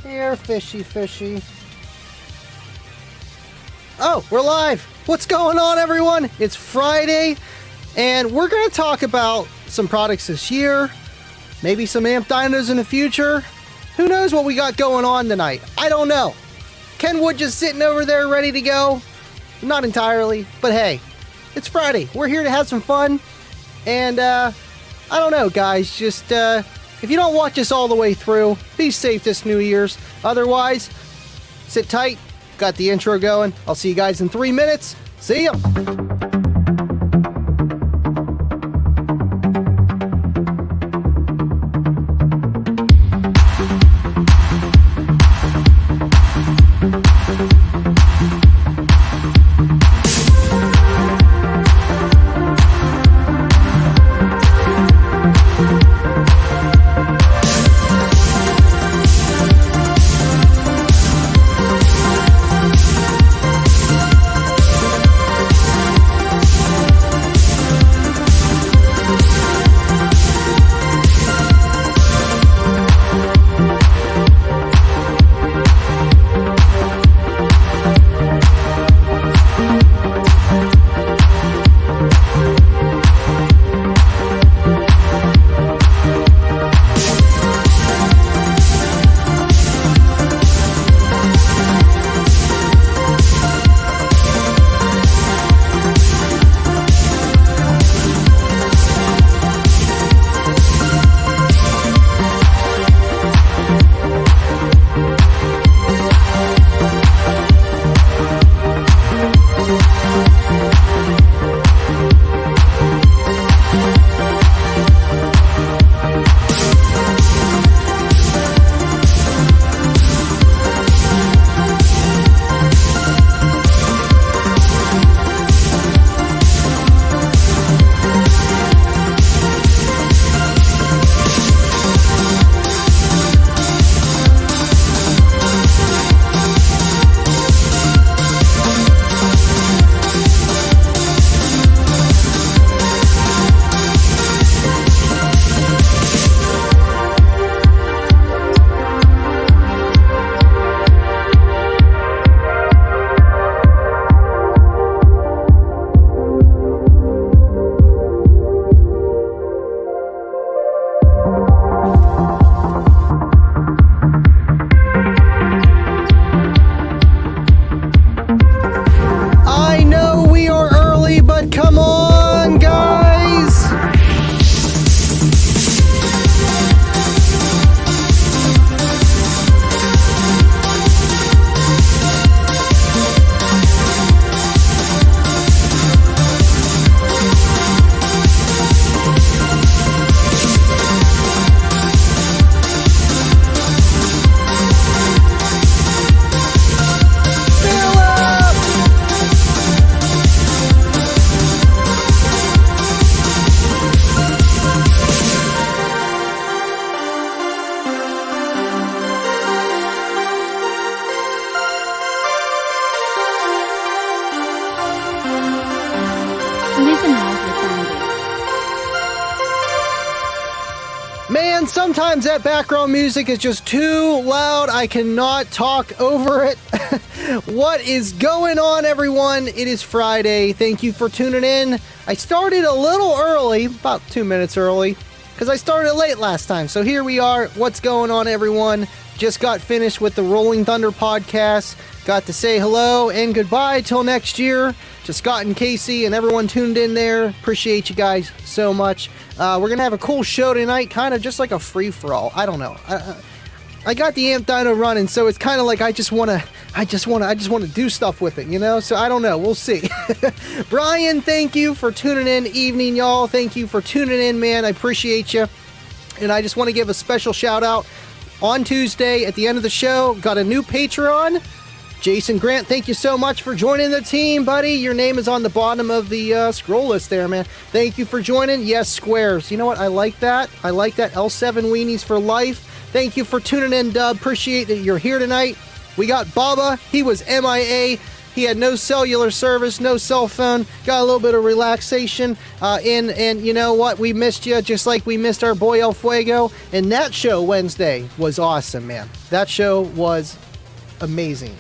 Here, fishy, fishy. Oh, we're live. What's going on, everyone? It's Friday, and we're going to talk about some products this year, maybe some amp dynos in the future. Who knows what we got going on tonight? I don't know. Kenwood just sitting over there ready to go. Not entirely, but hey, it's Friday. We're here to have some fun, and I don't know, guys. Just if you don't watch us all the way through, be safe this New Year's. Otherwise, sit tight. Got the intro going. I'll see you guys in 3 minutes. See ya. Man, sometimes that background music is just too loud. I cannot talk over it. What is going on, everyone? It is Friday. Thank you for tuning in. I started a little early, about 2 minutes early, because I started late last time. So here we are. What's going on, everyone? Just got finished with the Rolling Thunder podcast. Got to say hello and goodbye till next year to Scott and Casey and everyone tuned in there. Appreciate you guys so much. We're going to have a cool show tonight, kind of just like a free-for-all. I don't know. I got the amp dyno running, so it's kind of like I just want to do stuff with it, you know? So I don't know. We'll see. Brian, thank you for tuning in. Evening, y'all. Thank you for tuning in, man. I appreciate you. And I just want to give a special shout-out. On Tuesday, at the end of the show, got a new Patreon. Jason Grant, thank you so much for joining the team, buddy. Your name is on the bottom of the scroll list there, man. Thank you for joining. Yes, squares. You know what? I like that. I like that. L7 Weenies for life. Thank you for tuning in, Dub. Appreciate that you're here tonight. We got Baba. He was MIA. He had no cellular service, no cell phone, got a little bit of relaxation, and you know what? We missed you just like we missed our boy El Fuego. And that show Wednesday was awesome, man. That show was amazing.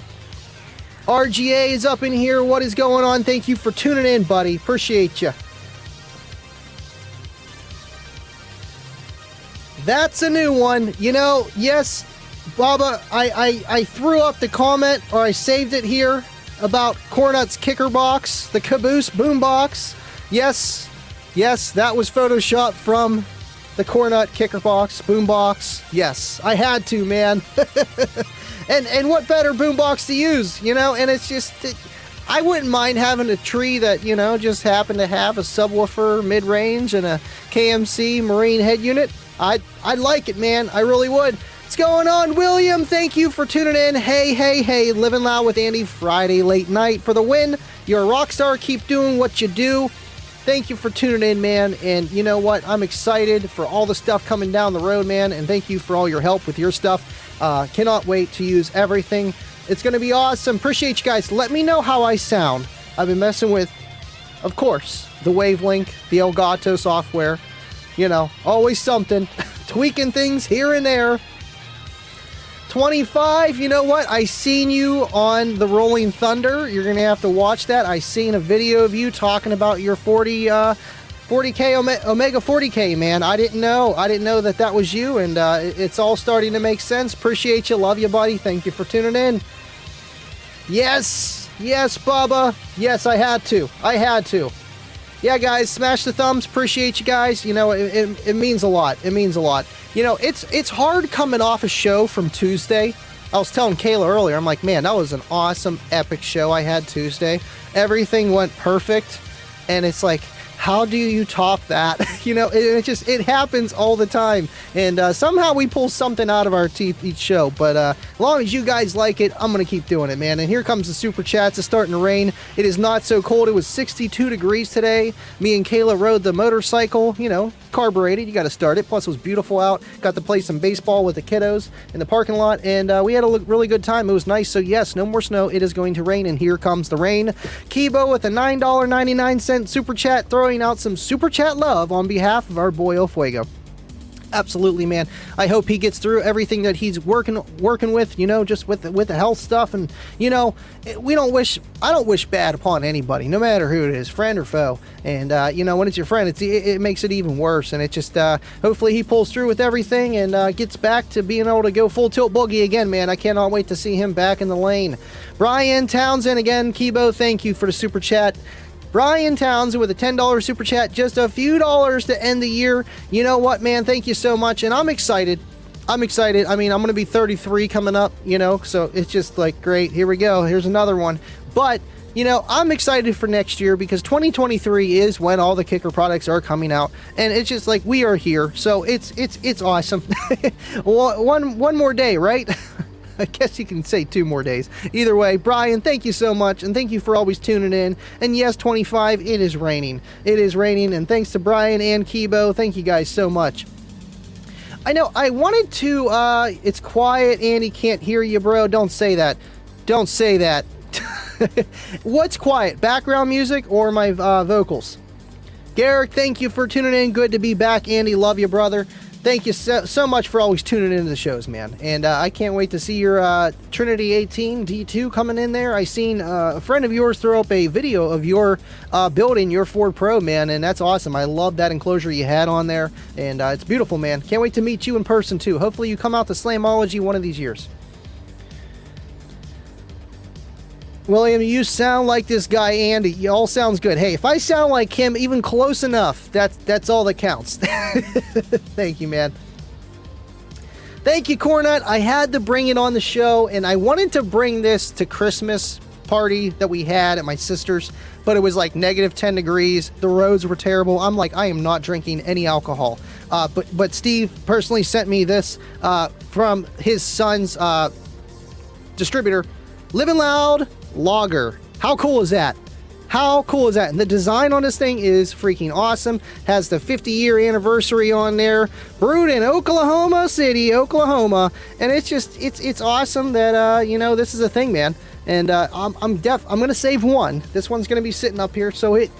RGA is up in here. What is going on? Thank you for tuning in, buddy. Appreciate you. That's a new one. You know, yes, Baba, I threw up the comment, or I saved it here, about Cornut's kicker box, the Caboose boombox. Yes, that was photoshopped from the Cornut kicker box, boombox. Yes, I had to, man. and what better boombox to use, you know? And it's just, I wouldn't mind having a tree that, you know, just happened to have a subwoofer mid-range and a KMC Marine head unit. I'd like it, man. I really would. What's going on, William? Thank you for tuning in. Hey, Living Loud with Andy, Friday late night for the win. You're a rock star. Keep doing what you do. Thank you for tuning in, man. And you know what? I'm excited for all the stuff coming down the road, man. And thank you for all your help with your stuff. Cannot wait to use everything. It's going to be awesome. Appreciate you guys. Let me know how I sound. I've been messing with, of course, the Wavelink, the Elgato software. You know, always something. Tweaking things here and there. 25, you know what? I seen you on the Rolling Thunder. You're going to have to watch that. I seen a video of you talking about your 40K, Omega 40K, man. I didn't know that was you, and it's all starting to make sense. Appreciate you. Love you, buddy. Thank you for tuning in. Yes, Bubba. Yes, I had to. Yeah, guys, smash the thumbs. Appreciate you guys. You know, it means a lot. It means a lot. You know, it's hard coming off a show from Tuesday. I was telling Kayla earlier, I'm like, man, that was an awesome, epic show I had Tuesday. Everything went perfect. And it's like, how do you top that? You know, it happens all the time. And somehow we pull something out of our teeth each show. But as long as you guys like it, I'm going to keep doing it, man. And here comes the super chats. It's starting to rain. It is not so cold. It was 62 degrees today. Me and Kayla rode the motorcycle, you know, carbureted. You got to start it. Plus, it was beautiful out. Got to play some baseball with the kiddos in the parking lot. And we had a really good time. It was nice. So, yes, no more snow. It is going to rain. And here comes the rain. Kibo with a $9.99 super chat, throwing out some super chat love on behalf of our boy El Fuego. Absolutely, man. I hope he gets through everything that he's working with, you know, just with the health stuff. And, you know, I don't wish bad upon anybody, no matter who it is, friend or foe. And, you know, when it's your friend, it makes it even worse. And it just, hopefully he pulls through with everything and gets back to being able to go full tilt boogie again, man. I cannot wait to see him back in the lane. Brian Townsend again, Kibo, thank you for the super chat. Brian Townsend with a $10 super chat, just a few dollars to end the year. You know what, man? Thank you so much. And I'm excited. I mean, I'm going to be 33 coming up, you know, so it's just like, great. Here we go. Here's another one. But, you know, I'm excited for next year because 2023 is when all the kicker products are coming out. And it's just like, we are here. So it's awesome. One more day, right? I guess you can say 2 more days. Either way, Brian, thank you so much, and thank you for always tuning in. And yes, 25, it is raining. It is raining, and thanks to Brian and Kibo, thank you guys so much. I know, I wanted to, it's quiet, Andy can't hear you, bro. Don't say that. Don't say that. What's quiet? Background music or my vocals? Garrick, thank you for tuning in. Good to be back, Andy. Love you, brother. Thank you so much for always tuning into the shows, man. And I can't wait to see your Trinity 18 D2 coming in there. I seen a friend of yours throw up a video of your building your Ford Pro, man, and that's awesome. I love that enclosure you had on there, and it's beautiful, man. Can't wait to meet you in person, too. Hopefully you come out to Slamology one of these years. William, you sound like this guy, Andy. You all sounds good. Hey, if I sound like him even close enough, that's all that counts. Thank you, man. Thank you, Cornut. I had to bring it on the show, and I wanted to bring this to Christmas party that we had at my sister's, but it was like negative 10 degrees. The roads were terrible. I'm like, I am not drinking any alcohol. But Steve personally sent me this from his son's distributor, Living Loud Lager. How cool is that? How cool is that? And the design on this thing is freaking awesome. Has the 50-year anniversary on there. Brewed in Oklahoma City, Oklahoma. And it's just, it's awesome that, you know, this is a thing, man. And I'm gonna save one. This one's gonna be sitting up here, so it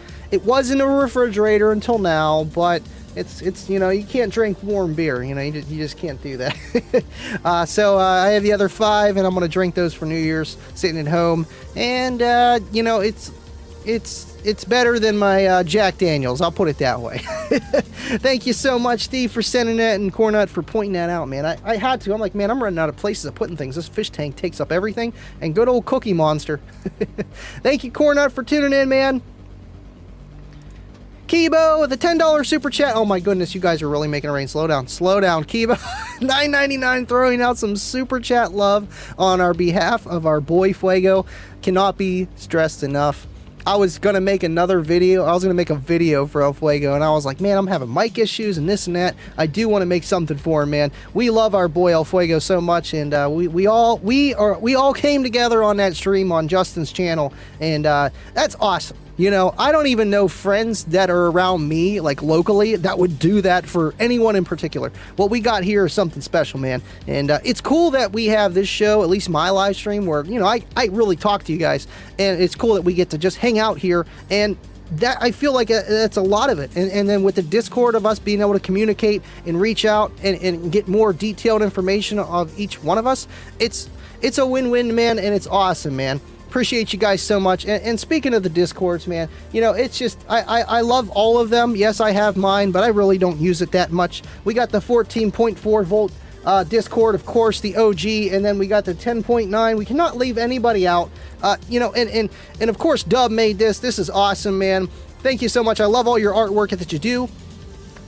was in a refrigerator until now, but it's you know, you can't drink warm beer, you know, you just can't do that. So I have the other 5, and I'm gonna drink those for New Year's sitting at home. And you know, it's better than my Jack Daniels, I'll put it that way. Thank you so much, Steve, for sending that, and Cornut for pointing that out, man. I had to. I'm like, man, I'm running out of places of putting things. This fish tank takes up everything, and good old Cookie Monster. Thank you, Cornut, for tuning in, man. Kibo with a $10 super chat. Oh my goodness, you guys are really making it rain. Slow down, Kibo. $9.99 throwing out some super chat love on our behalf of our boy Fuego. Cannot be stressed enough. I was going to make another video. I was going to make a video for El Fuego, and I was like, man, I'm having mic issues and this and that. I do want to make something for him, man. We love our boy El Fuego so much, and we all came together on that stream on Justin's channel, and that's awesome. You know, I don't even know friends that are around me, like locally, that would do that for anyone in particular. What we got here is something special, man. And it's cool that we have this show, at least my live stream, where, you know, I really talk to you guys. And it's cool that we get to just hang out here. And that, I feel like that's a lot of it. And then with the Discord of us being able to communicate and reach out and get more detailed information of each one of us, it's a win-win, man, and it's awesome, man. Appreciate you guys so much. And speaking of the Discords, man, you know, it's just, I love all of them. Yes, I have mine, but I really don't use it that much. We got the 14.4 volt Discord, of course, the OG, and then we got the 10.9. We cannot leave anybody out. You know, and of course, Dub made this. This is awesome, man. Thank you so much. I love all your artwork that you do.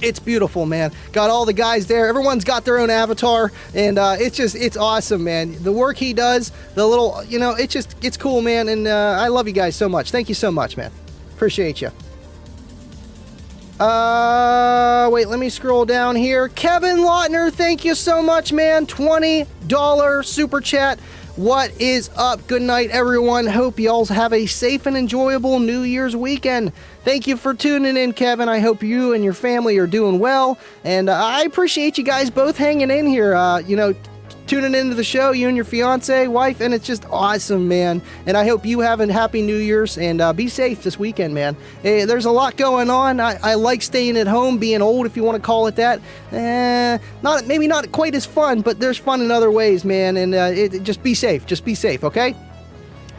It's beautiful, man. Got all the guys there. Everyone's got their own avatar, and it's awesome, man. The work he does, the little, you know, it's cool, man. And I love you guys so much. Thank you so much, man. Appreciate you. Wait, let me scroll down here. Kevin Lautner, thank you so much, man. $20 super chat. What is up? Good night, everyone. Hope y'all have a safe and enjoyable New Year's weekend. Thank you for tuning in, Kevin. I hope you and your family are doing well. And I appreciate you guys both hanging in here, you know, tuning into the show, you and your fiance, wife, and it's just awesome, man. And I hope you have a happy New Year's, and be safe this weekend, man. Hey, there's a lot going on. I like staying at home, being old, if you want to call it that. Maybe not quite as fun, but there's fun in other ways, man. And just be safe. Just be safe, okay?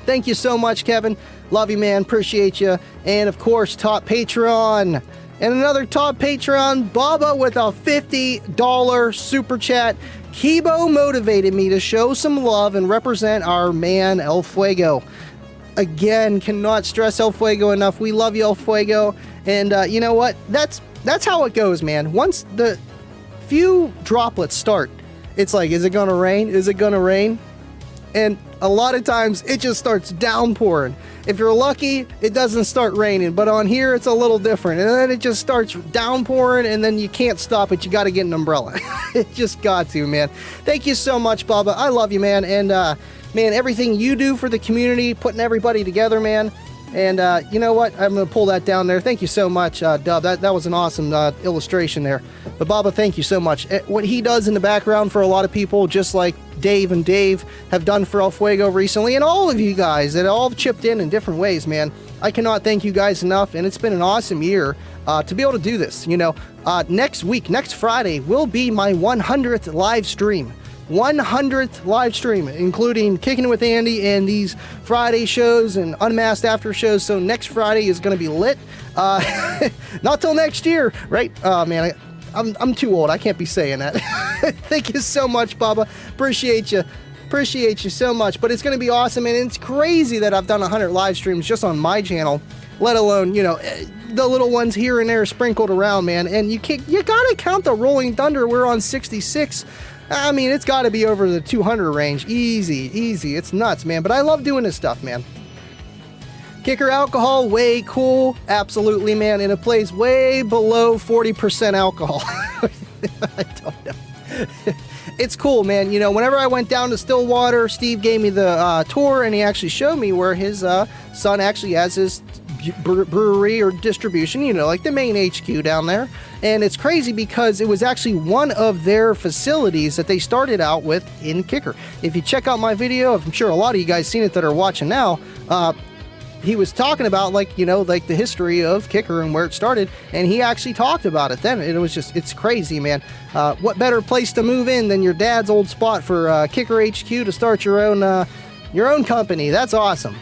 Thank you so much, Kevin. Love you, man. Appreciate you. And, of course, top Patreon. And another top Patreon, Baba with a $50 super chat. Kibo motivated me to show some love and represent our man, El Fuego. Again, cannot stress El Fuego enough. We love you, El Fuego. And you know what? That's how it goes, man. Once the few droplets start, it's like, is it going to rain? Is it going to rain? And a lot of times, it just starts downpouring. If you're lucky, it doesn't start raining, but on here, it's a little different. And then it just starts downpouring, and then you can't stop it. You got to get an umbrella. It just got to, man. Thank you so much, Bubba. I love you, man. And, man, everything you do for the community, putting everybody together, man. And you know what? I'm going to pull that down there. Thank you so much, Dub. That was an awesome illustration there. But Baba, thank you so much. What he does in the background for a lot of people, just like Dave and Dave have done for El Fuego recently, and all of you guys that all chipped in different ways, man. I cannot thank you guys enough, and it's been an awesome year to be able to do this. You know, next week, next Friday, will be my 100th live stream. 100th live stream, including Kicking It with Andy and these Friday shows and Unmasked After shows. So next Friday is going to be lit. Not till next year, right? Man, I'm too old. I can't be saying that. Thank you so much, Baba. Appreciate you. Appreciate you so much. But it's going to be awesome, and it's crazy that I've done 100 live streams just on my channel, let alone, you know, the little ones here and there sprinkled around, man. And you got to count the Rolling Thunder. We're on 66. I mean, it's got to be over the 200 range. Easy. It's nuts, man. But I love doing this stuff, man. Kicker alcohol, way cool. Absolutely, man. And it plays way below 40% alcohol. I don't know. It's cool, man. You know, whenever I went down to Stillwater, Steve gave me the tour, and he actually showed me where his son actually has his brewery or distribution, you know, like the main HQ down there. And it's crazy because it was actually one of their facilities that they started out with in Kicker. If you check out my video, I'm sure a lot of you guys seen it that are watching now, he was talking about, like, you know, like the history of Kicker and where it started, and he actually talked about it then. It was just, it's crazy, man. What better place to move in than your dad's old spot for Kicker HQ to start your own company? That's awesome.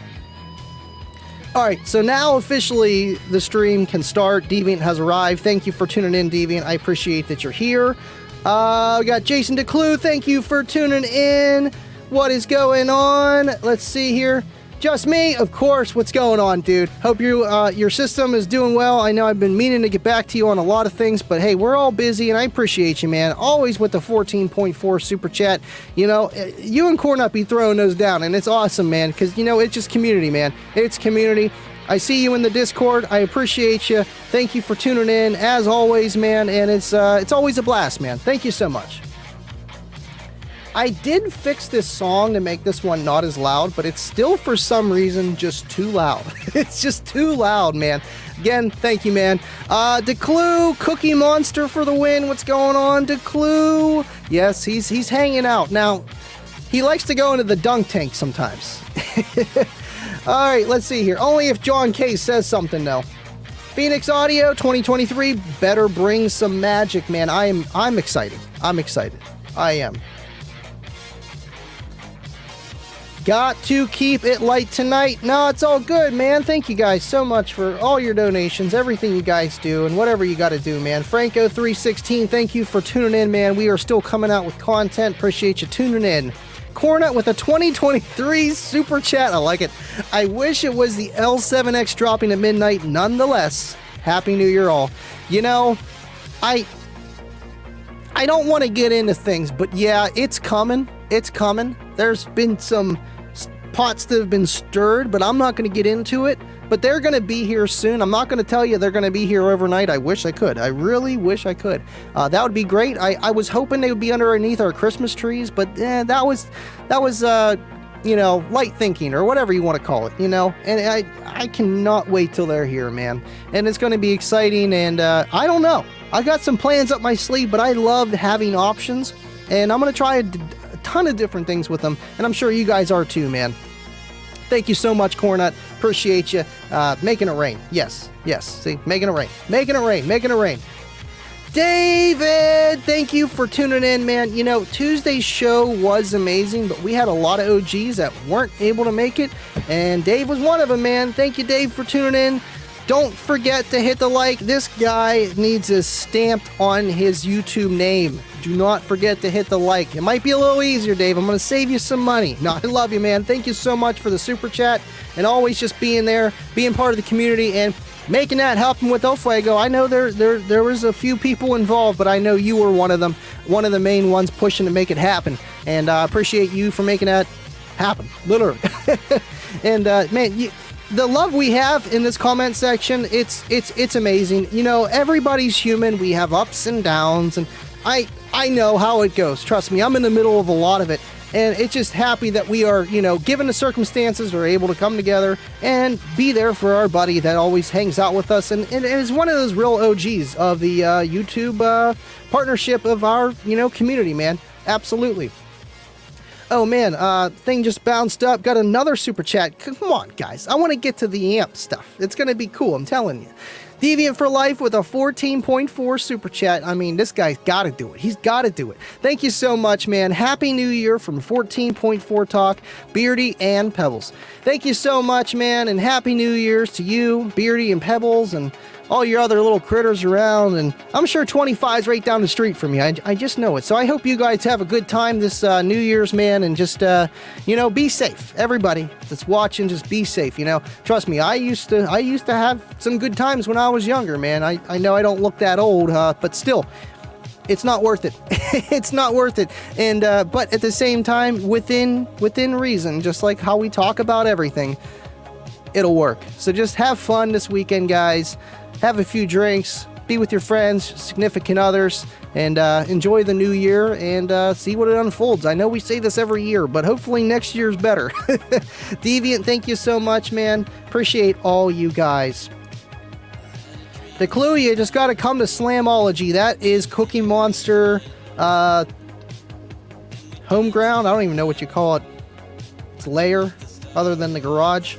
All right, so now officially the stream can start. Deviant has arrived. Thank you for tuning in, Deviant. I appreciate that you're here. We got Jason DeClue. Thank you for tuning in. What is going on? Let's see here. Just me, of course. What's going on, dude? Hope your system is doing well. I know I've been meaning to get back to you on a lot of things, but hey, we're all busy, and I appreciate you, man. Always with the 14.4 super chat. You know, you and Cornut be throwing those down, and it's awesome, man, because, you know, it's just community, man. It's community. I see you in the Discord. I appreciate you. Thank you for tuning in, as always, man, and it's always a blast, man. Thank you so much. I did fix this song to make this one not as loud, but it's still, for some reason, just too loud. It's just too loud, man. Again, thank you, man. DeClue, Cookie Monster for the win. What's going on, DeClue? Yes, he's hanging out. Now, he likes to go into the dunk tank sometimes. All right, let's see here. Only if John K says something, though. Phoenix Audio 2023 better bring some magic, man. I'm excited. I'm excited. I am. Got to keep it light tonight. No, it's all good, man. Thank you guys so much for all your donations, everything you guys do, and whatever you got to do, man. Franco316, thank you for tuning in, man. We are still coming out with content. Appreciate you tuning in. Cornut with a 2023 super chat. I like it. I wish it was the L7X dropping at midnight. Nonetheless, Happy New Year all. You know, I don't want to get into things, but yeah, it's coming. It's coming. There's been some pots that have been stirred, but I'm not going to get into it. But they're going to be here soon. I'm not going to tell you they're going to be here overnight. I wish I could. I really wish I could. That would be great. I was hoping they would be underneath our Christmas trees, but that was you know, light thinking or whatever you want to call it, you know. And I cannot wait till they're here, man. And it's going to be exciting. And I don't know. I got some plans up my sleeve, but I love having options. And I'm going to try a ton of different things with them. And I'm sure you guys are too, man. Thank you so much, Cornut. Appreciate you. Making it rain. Yes. Yes. See, making it rain. Making it rain. Making it rain. David, thank you for tuning in, man. You know, Tuesday's show was amazing, but we had a lot of OGs that weren't able to make it, and Dave was one of them, man. Thank you, Dave, for tuning in. Don't forget to hit the like. This guy needs a stamped on his YouTube name. Do not forget to hit the like. It might be a little easier, Dave. I'm going to save you some money. No, I love you, man. Thank you so much for the super chat and always just being there, being part of the community, and making that happen with El Fuego. I know there was a few people involved, but I know you were one of them, one of the main ones pushing to make it happen. And I appreciate you for making that happen, literally. And man, the love we have in this comment section, it's amazing. You know, everybody's human. We have ups and downs, and I know how it goes. Trust me, I'm in the middle of a lot of it. And it's just happy that we are, you know, given the circumstances, we're able to come together and be there for our buddy that always hangs out with us. And is one of those real OGs of the YouTube partnership of our, you know, community, man. Absolutely. Oh, man, thing just bounced up. Got another super chat. Come on, guys. I want to get to the AMP stuff. It's going to be cool, I'm telling you. Deviant for Life with a 14.4 super chat. I mean, this guy's got to do it. He's got to do it. Thank you so much, man. Happy New Year from 14.4 Talk, Beardy and Pebbles. Thank you so much, man, and Happy New Year's to you, Beardy and Pebbles, and all your other little critters around. And I'm sure 25's right down the street from you. I just know it. So I hope you guys have a good time this New Year's, man, and just, you know, be safe. Everybody that's watching, just be safe, you know. Trust me, I used to have some good times when I was younger, man. I know I don't look that old, but still, it's not worth it. It's not worth it. And but at the same time, within reason, just like how we talk about everything, it'll work. So just have fun this weekend, guys. Have a few drinks, be with your friends, significant others, and enjoy the new year and see what it unfolds. I know we say this every year, but hopefully next year's better. Deviant, thank you so much, man. Appreciate all you guys. The clue, you just got to come to Slamology. That is Cookie Monster home ground. I don't even know what you call it. It's lair, other than the garage.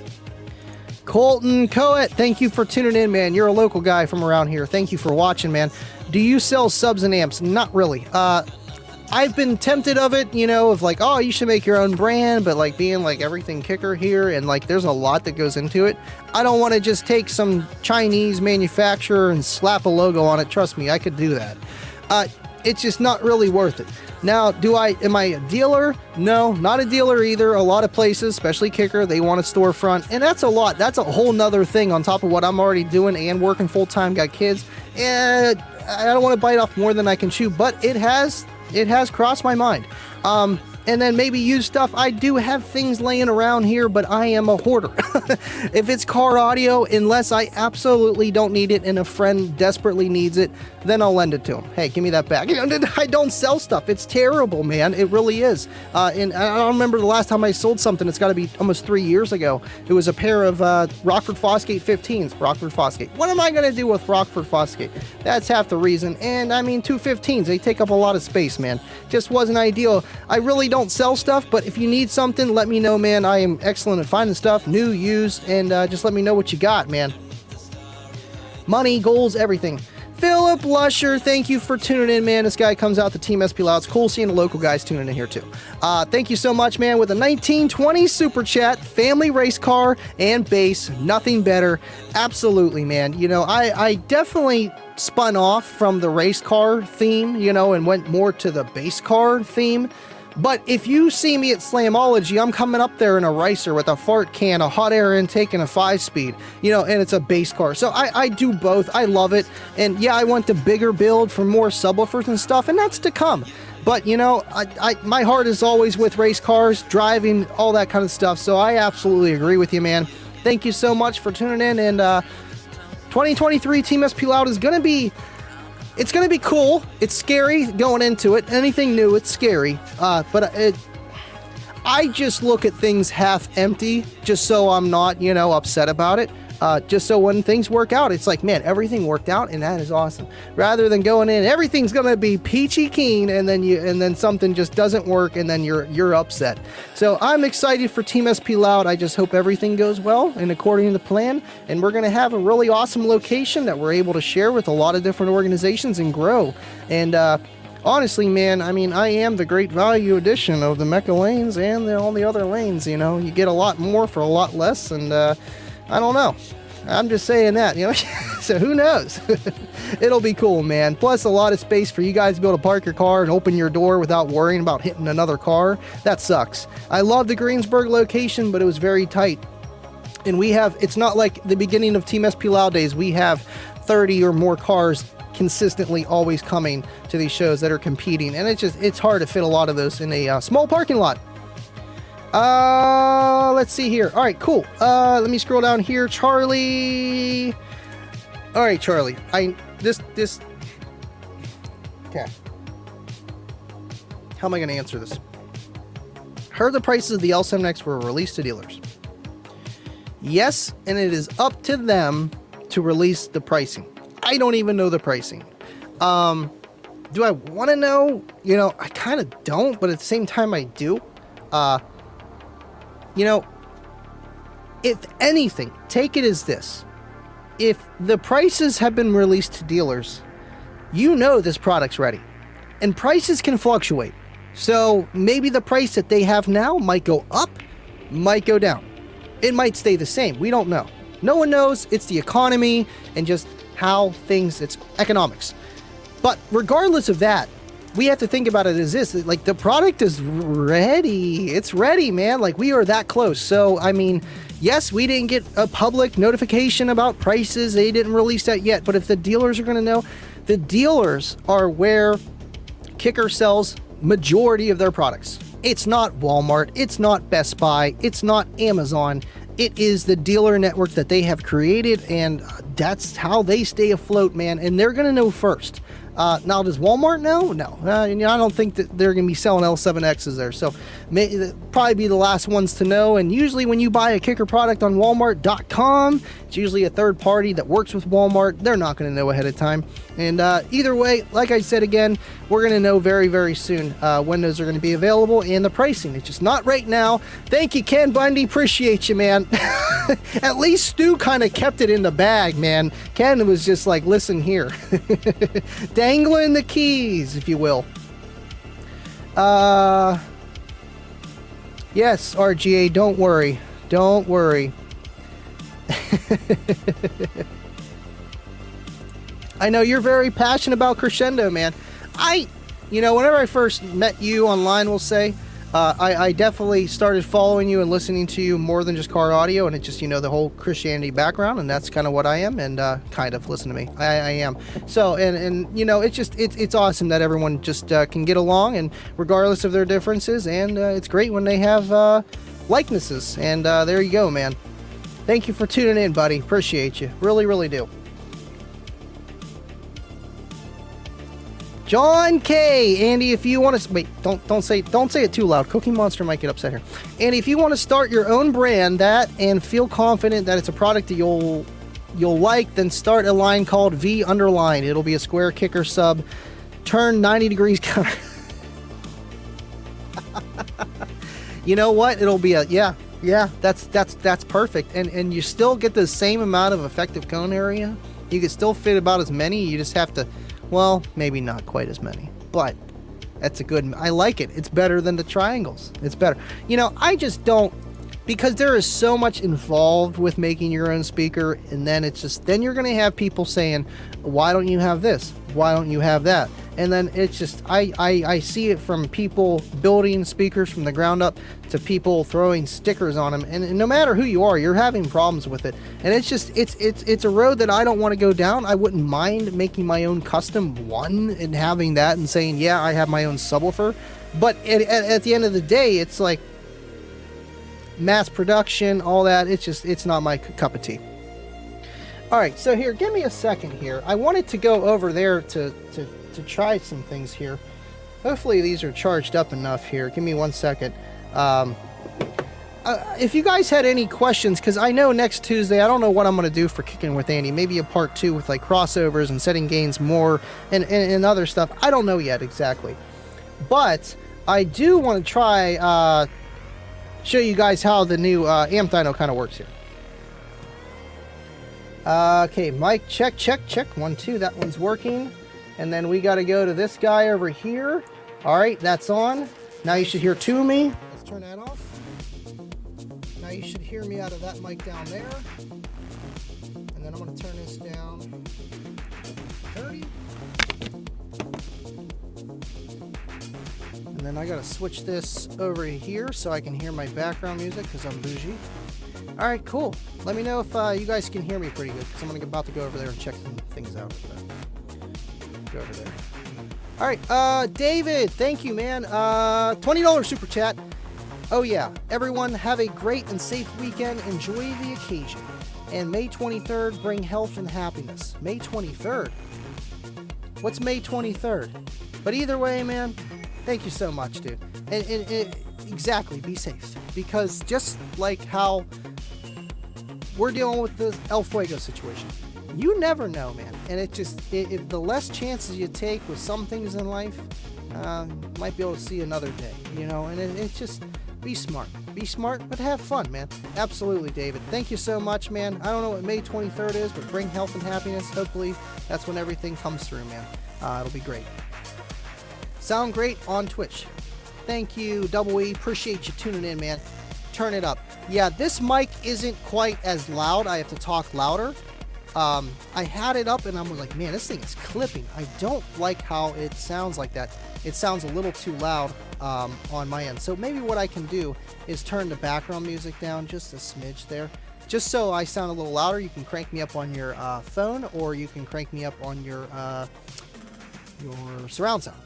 Colton Coet, thank you for tuning in, man. You're a local guy from around here. Thank you for watching, man. Do you sell subs and amps? Not really. I've been tempted of it, you know, of like, oh, you should make your own brand, but like being like everything kicker here, and like there's a lot that goes into it. I don't want to just take some Chinese manufacturer and slap a logo on it. Trust me, I could do that. It's just not really worth it. Now, am I a dealer? No, not a dealer either. A lot of places, especially Kicker, they want a storefront, and that's a lot. That's a whole nother thing on top of what I'm already doing and working full time, got kids. And I don't want to bite off more than I can chew, but it has crossed my mind. And then maybe used stuff. I do have things laying around here, but I am a hoarder. If it's car audio, unless I absolutely don't need it and a friend desperately needs it, then I'll lend it to him. Hey, give me that back. I don't sell stuff. It's terrible, man. It really is. And I don't remember the last time I sold something. It's got to be almost 3 years ago. It was a pair of Rockford Fosgate 15s. Rockford Fosgate. What am I going to do with Rockford Fosgate? That's half the reason. And I mean, 215s, they take up a lot of space, man. Just wasn't ideal. I really don't sell stuff, but if you need something, let me know, man. I am excellent at finding stuff, new, used, and just let me know what you got, man. Money, goals, everything. Philip Lusher, thank you for tuning in, man. This guy comes out to Team SP Loud. It's cool seeing the local guys tuning in here, too. Thank you so much, man, with a 1920 Super Chat, family race car, and base. Nothing better. Absolutely, man. You know, I definitely spun off from the race car theme, you know, and went more to the base car theme. But if you see me at Slamology, I'm coming up there in a Ricer with a fart can, a hot air intake, and a 5-speed, you know, and it's a base car. So I do both. I love it. And yeah, I want the bigger build for more subwoofers and stuff, and that's to come. But, you know, my heart is always with race cars, driving, all that kind of stuff. So I absolutely agree with you, man. Thank you so much for tuning in. And 2023 Team SP Loud is going to be... It's going to be cool. It's scary going into it. Anything new, it's scary. But I just look at things half empty, just so I'm not, you know, upset about it. Just so when things work out, it's like, man, everything worked out, and that is awesome. Rather than going in, everything's going to be peachy keen, and then something just doesn't work, and then you're upset. So I'm excited for Team SP Loud. I just hope everything goes well and according to plan, and we're going to have a really awesome location that we're able to share with a lot of different organizations and grow. And honestly, man, I mean, I am the great value addition of the Mecca lanes and all the other lanes. You know, you get a lot more for a lot less, and I don't know. I'm just saying that, you know. So who knows? It'll be cool, man. Plus a lot of space for you guys to be able to park your car and open your door without worrying about hitting another car. That sucks. I love the Greensburg location, but it was very tight. And it's not like the beginning of Team SP Loud days. We have 30 or more cars consistently always coming to these shows that are competing. And it's hard to fit a lot of those in a small parking lot. Let's see here. All right, cool. Let me scroll down here. Charlie. All right, Charlie. Okay. How am I going to answer this? Heard the prices of the L7X were released to dealers. Yes, and it is up to them to release the pricing. I don't even know the pricing. Do I want to know? You know, I kind of don't, but at the same time I do. You know, if anything, take it as this. If the prices have been released to dealers, you know this product's ready. And prices can fluctuate. So maybe the price that they have now might go up, might go down. It might stay the same. We don't know. No one knows. It's the economy and just how it's economics. But regardless of that, we have to think about it as this, like the product is ready. It's ready, man. Like we are that close. So, I mean, yes, we didn't get a public notification about prices. They didn't release that yet. But if the dealers are going to know, the dealers are where Kicker sells majority of their products. It's not Walmart. It's not Best Buy. It's not Amazon. It is the dealer network that they have created and that's how they stay afloat, man, and they're gonna know first. Now, does Walmart know? No. I don't think that they're going to be selling L7Xs there. So, probably be the last ones to know. And usually when you buy a Kicker product on Walmart.com, it's usually a third party that works with Walmart. They're not going to know ahead of time. And either way, like I said again, we're going to know very, very soon when those are going to be available and the pricing. It's just not right now. Thank you, Ken Bundy. Appreciate you, man. At least Stu kind of kept it in the bag, man. Ken was just like, listen here. Dangling the keys, if you will. Yes, RGA, don't worry. Don't worry. I know you're very passionate about Crescendo, man. Whenever I first met you online, we'll say, I definitely started following you and listening to you more than just car audio, and it's just, the whole Christianity background, and that's kind of what I am, and kind of, listen to me, I am. So, and it's awesome that everyone just can get along, and regardless of their differences, and it's great when they have likenesses, and there you go, man. Thank you for tuning in, buddy. Appreciate you. Really, really do. John K. Andy, if you want to wait, don't say it too loud. Cookie Monster might get upset here. Andy, if you want to start your own brand and feel confident that it's a product that you'll like, then start a line called V underlined. It'll be a square kicker sub, turn 90 degrees counter. You know what? It'll be that's perfect. And you still get the same amount of effective cone area. You can still fit about as many. You just have to. Well, maybe not quite as many, but that's I like it. It's better than the triangles. It's better. I just don't, because there is so much involved with making your own speaker, and then then you're going to have people saying, why don't you have this? Why don't you have that? And then it's just, I see it from people building speakers from the ground up to people throwing stickers on them. And no matter who you are, you're having problems with it. And it's just, it's a road that I don't want to go down. I wouldn't mind making my own custom one and having that and saying, yeah, I have my own subwoofer. But at the end of the day, it's like mass production, all that. It's not my cup of tea. All right, so here, give me a second here. I wanted to go over there to try some things here. Hopefully these are charged up enough here. Give me 1 second. If you guys had any questions, because I know next Tuesday, I don't know what I'm going to do for Kicking with Andy. Maybe a part 2 with like crossovers and setting gains more and other stuff. I don't know yet exactly. But I do want to try show you guys how the new amp dyno kind of works here. Okay, mic check. 1, 2. That one's working. And then we got to go to this guy over here. All right, that's on. Now you should hear 2 of me. Let's turn that off. Now you should hear me out of that mic down there. And then I'm going to turn this down 30. And then I got to switch this over here so I can hear my background music because I'm bougie. All right, cool. Let me know if you guys can hear me pretty good because I'm about to go over there and check some things out. Go over there. All right, David, thank you, man. $20 super chat. Oh yeah, everyone have a great and safe weekend. Enjoy the occasion. And May 23rd, bring health and happiness. May 23rd? What's May 23rd? But either way, man, thank you so much, dude. And exactly, be safe. Because just like how we're dealing with the El Fuego situation, you never know, man. And if the less chances you take with some things in life, might be able to see another day, and it's just, be smart, but have fun, man. Absolutely, David. Thank you so much, man. I don't know what May 23rd is, but bring health and happiness. Hopefully that's when everything comes through, man. It'll be great. Sound great on Twitch. Thank you, Double E. Appreciate you tuning in, man. Turn it up. Yeah, this mic isn't quite as loud. I have to talk louder. I had it up and I'm like, man, this thing is clipping. I don't like how it sounds like that. It sounds a little too loud on my end. So maybe what I can do is turn the background music down just a smidge there. Just so I sound a little louder. You can crank me up on your phone, or you can crank me up on your surround sound.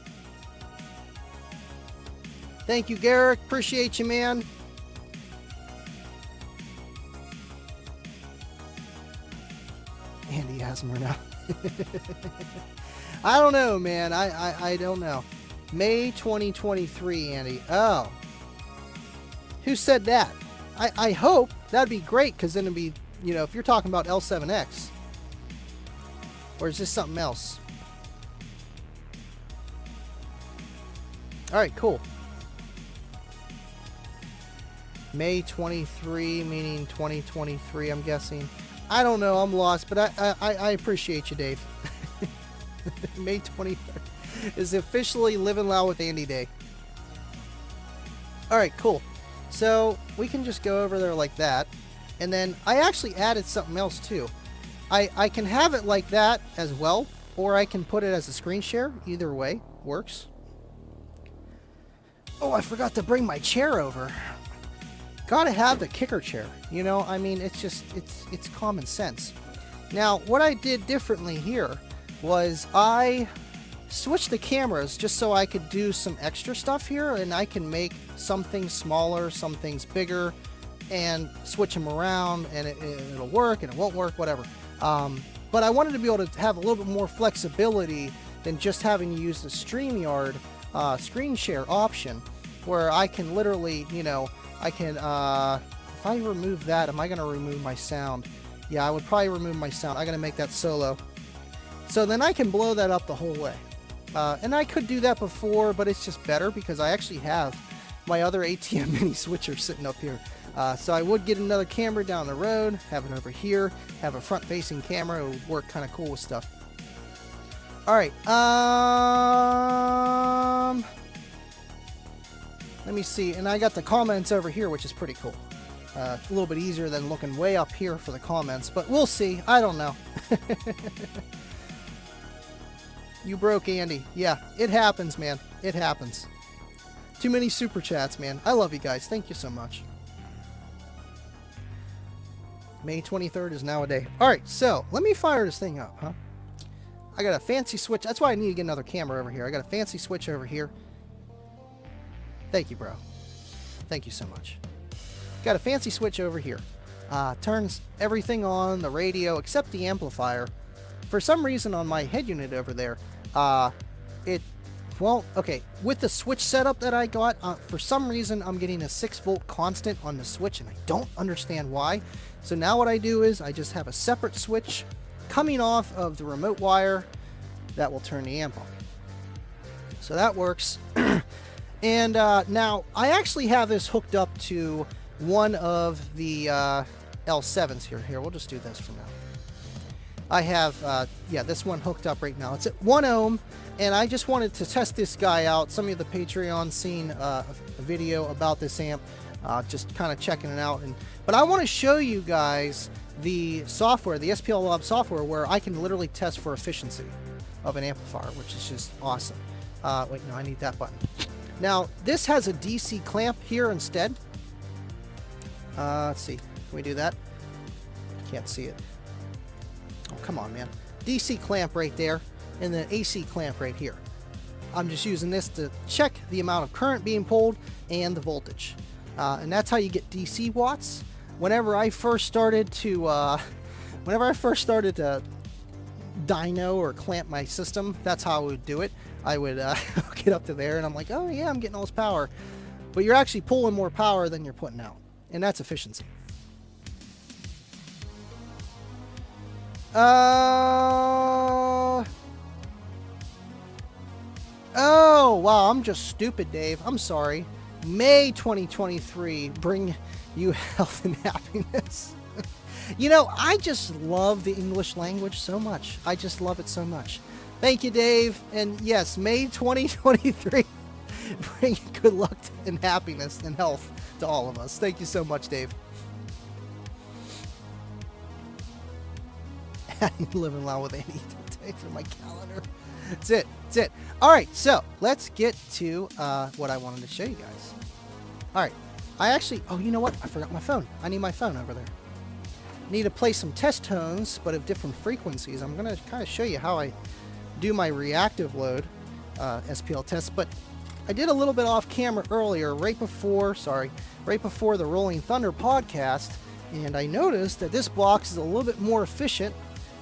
Thank you, Garrick. Appreciate you, man. Andy, awesomer now. I don't know, man. I don't know. May 2023, Andy. Oh. Who said that? I hope. That'd be great, because then it'd be, you know, if you're talking about L7X. Or is this something else? Alright, cool. May 23, meaning 2023, I'm guessing. I don't know, I'm lost, but I appreciate you, Dave. May 23rd is officially Living Loud with Andy Day. Alright, cool. So, we can just go over there like that. And then, I actually added something else too. I can have it like that as well, or I can put it as a screen share. Either way works. Oh, I forgot to bring my chair over. Gotta have the kicker chair. You know, I mean, it's just, it's common sense. Now, what I did differently here was I switched the cameras just so I could do some extra stuff here, and I can make some things smaller, some things bigger, and switch them around, and it'll work and it won't work, whatever. But I wanted to be able to have a little bit more flexibility than just having to use the StreamYard screen share option, where I can literally, you know, I can, if I remove that, am I going to remove my sound? Yeah, I would probably remove my sound. I'm going to make that solo. So then I can blow that up the whole way. And I could do that before, but it's just better because I actually have my other ATM mini switcher sitting up here. So I would get another camera down the road, have it over here, have a front-facing camera. It would work kind of cool with stuff. All right. Let me see. And I got the comments over here, which is pretty cool. A little bit easier than looking way up here for the comments, but we'll see. I don't know. You broke Andy. Yeah, it happens, man. It happens. Too many super chats, man. I love you guys. Thank you so much. May 23rd is now a day. Alright, so let me fire this thing up, huh? I got a fancy switch. That's why I need to get another camera over here. I got a fancy switch over here. Thank you, bro. Thank you so much. Got a fancy switch over here. Turns everything on, the radio, except the amplifier. For some reason on my head unit over there, well, okay, with the switch setup that I got, for some reason I'm getting a 6-volt constant on the switch, and I don't understand why. So now what I do is I just have a separate switch coming off of the remote wire that will turn the amp on. So that works. And now I actually have this hooked up to one of the L7s here. Here, we'll just do this for now. I have, yeah, this one hooked up right now. It's at 1 ohm, and I just wanted to test this guy out. Some of the Patreon seen a video about this amp, just kind of checking it out. But I want to show you guys the software, the SPL Lab software, where I can literally test for efficiency of an amplifier, which is just awesome. Wait, no, I need that button. Now, this has a DC clamp here instead. Let's see. Can we do that? Can't see it. Oh, come on, man. DC clamp right there, and then AC clamp right here. I'm just using this to check the amount of current being pulled and the voltage. And that's how you get DC watts. Whenever I first started to dyno or clamp my system, that's how I would do it. I would get up to there, and I'm like, oh yeah, I'm getting all this power. But you're actually pulling more power than you're putting out, and that's efficiency. Oh, wow, I'm just stupid, Dave. I'm sorry. May 2023, bring you health and happiness. You know, I just love the English language so much. I just love it so much. Thank you, Dave. And yes, May 2023, bring good luck and happiness and health to all of us. Thank you so much, Dave. Living Loud with Andy today for my calendar. That's it. That's it. All right, so let's get to what I wanted to show you guys. All right, I actually, oh, you know what? I forgot my phone. I need my phone over there. Need to play some test tones, but of different frequencies. I'm going to kind of show you how I do my reactive load SPL test, but I did a little bit off camera earlier, right before the Rolling Thunder podcast, and I noticed that this box is a little bit more efficient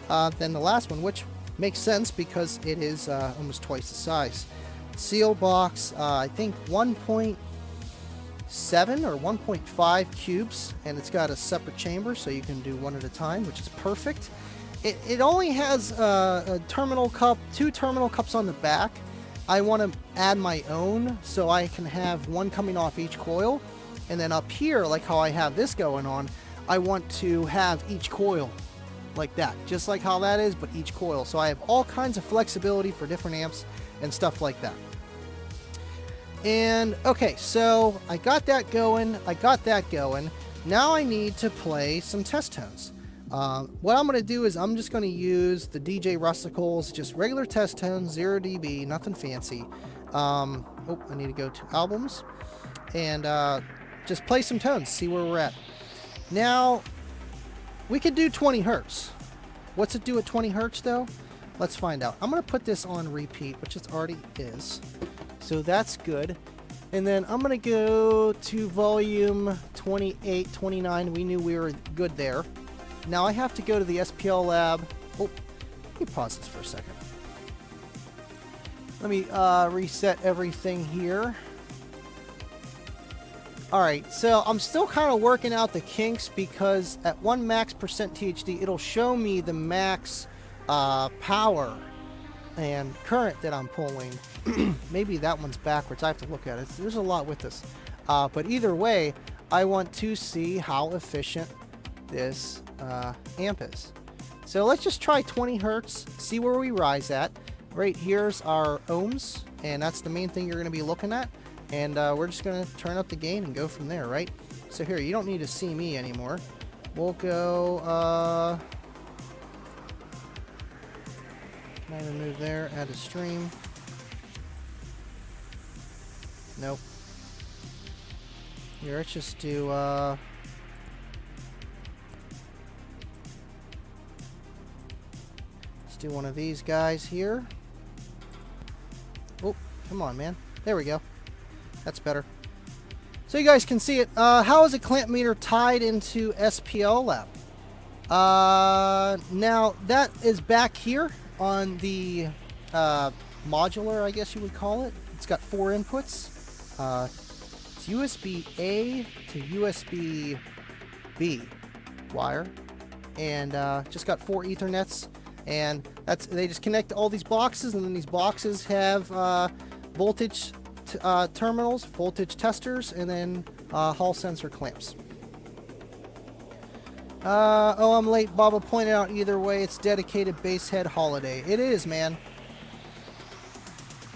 than the last one, which makes sense because it is almost twice the size. Seal box, I think 1.7 or 1.5 cubes, and it's got a separate chamber so you can do one at a time, which is perfect. It only has a terminal cup, 2 terminal cups on the back. I want to add my own so I can have one coming off each coil, and then up here, like how I have this going on, I want to have each coil like that, just like how that is, but each coil. So I have all kinds of flexibility for different amps and stuff like that. And okay, so I got that going. Now I need to play some test tones. What I'm going to do is I'm just going to use the DJ Rusticles, just regular test tones, 0 dB, nothing fancy. Oh, I need to go to albums and just play some tones, see where we're at. Now, we could do 20 hertz. What's it do at 20 hertz though? Let's find out. I'm going to put this on repeat, which it already is. So that's good. And then I'm going to go to volume 28, 29. We knew we were good there. Now I have to go to the SPL lab. Oh, let me pause this for a second. Let me reset everything here. Alright, so I'm still kind of working out the kinks because at 1 max percent THD, it'll show me the max power and current that I'm pulling. Maybe that one's backwards. I have to look at it. There's a lot with this. But either way, I want to see how efficient this amp is. So let's just try 20 hertz, see where we rise at. Right here's our ohms, and that's the main thing you're going to be looking at. And we're just going to turn up the gain and go from there, right? So here, you don't need to see me anymore. We'll go, can I remove there, add a stream? Nope. Here, let's just do, let's do one of these guys here. Oh, come on, man. There we go. That's better. So you guys can see it. How is a clamp meter tied into SPL lab? Now that is back here on the modular, I guess you would call it. It's got 4 inputs. It's USB A to USB B wire, and just got 4 Ethernets, and they just connect to all these boxes, and then these boxes have voltage terminals, voltage testers, and then Hall sensor clamps. Oh, I'm late. Baba pointed out either way, it's dedicated bass head holiday. It is, man.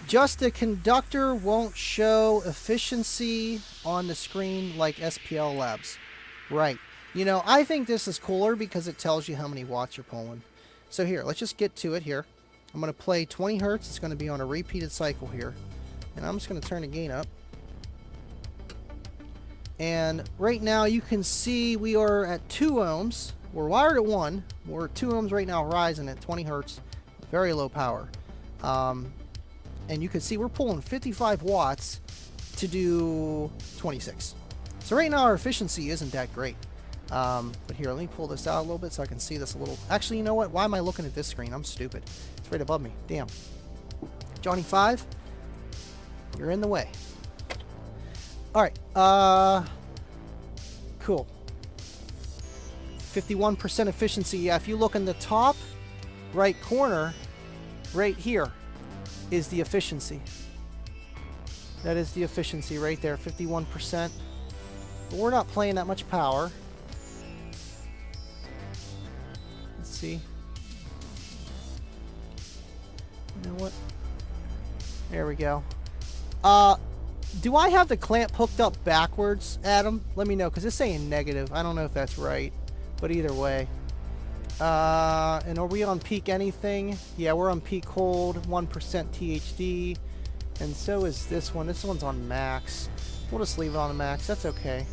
Just the conductor won't show efficiency on the screen like SPL Labs. Right. You know, I think this is cooler because it tells you how many watts you're pulling. So here, let's just get to it here. I'm going to play 20 hertz. It's going to be on a repeated cycle here. And I'm just going to turn the gain up. And right now you can see we are at 2 ohms. We're wired at 1. We're at 2 ohms right now, rising at 20 hertz. Very low power. And you can see we're pulling 55 watts to do 26. So right now our efficiency isn't that great. But here, let me pull this out a little bit so I can see this a little. Actually, you know what? Why am I looking at this screen? I'm stupid. It's right above me. Damn. Johnny 5, you're in the way. Alright, cool. 51% efficiency. Yeah, if you look in the top right corner, right here, is the efficiency. That is the efficiency right there, 51%. But we're not playing that much power. Let's see. You know what? There we go. Do I have the clamp hooked up backwards, Adam? Let me know, because it's saying negative. I don't know if that's right, but either way. And are we on peak anything? Yeah, we're on peak hold, 1% THD, and so is this one. This one's on max. We'll just leave it on max. That's okay.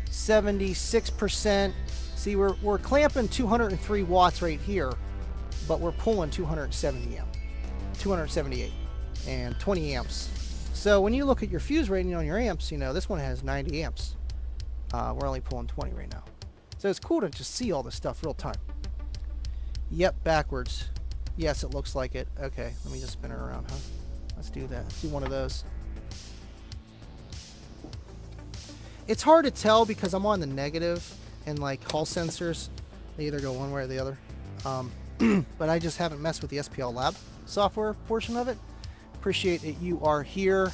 76%. See, we're clamping 203 watts right here, but we're pulling 270 amp. 278 and 20 amps. So when you look at your fuse rating on your amps, you know, this one has 90 amps. We're only pulling 20 right now. So it's cool to just see all this stuff real time. Yep, backwards. Yes, it looks like it. Okay, let me just spin her around, huh? Let's do that. Let's do one of those. It's hard to tell because I'm on the negative, and like Hall sensors, they either go one way or the other. But I just haven't messed with the SPL Lab software portion of it. Appreciate that you are here,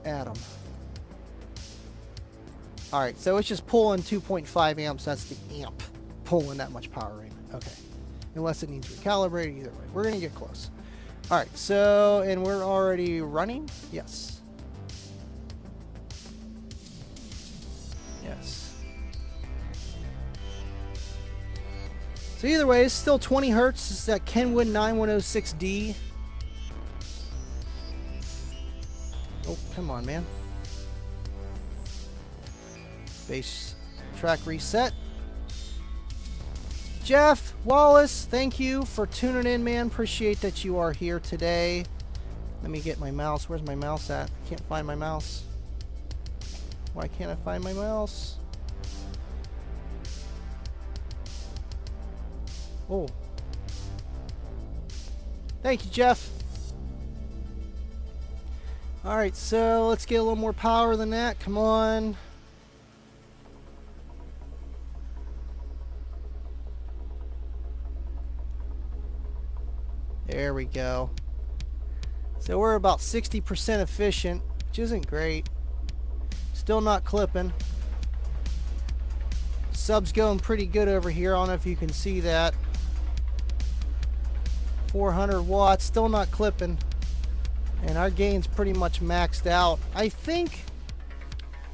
Adam. Alright, so it's just pulling 2.5 amps. That's the amp pulling that much power right now. Okay. Unless it needs recalibrated, either way. We're going to get close. Alright, so, and we're already running? Yes. Yes. So either way, it's still 20 hertz. It's that Kenwood 9106D. Oh, come on, man. Bass track reset. Jeff Wallace, thank you for tuning in, man. Appreciate that you are here today. Let me get my mouse. Where's my mouse at? I can't find my mouse. Why can't I find my mouse? Oh. Thank you, Jeff. Alright, so let's get a little more power than that. Come on. There we go. So we're about 60% efficient, which isn't great. Still not clipping. Sub's going pretty good over here. I don't know if you can see that. 400 watts, still not clipping. And our gain's pretty much maxed out. I think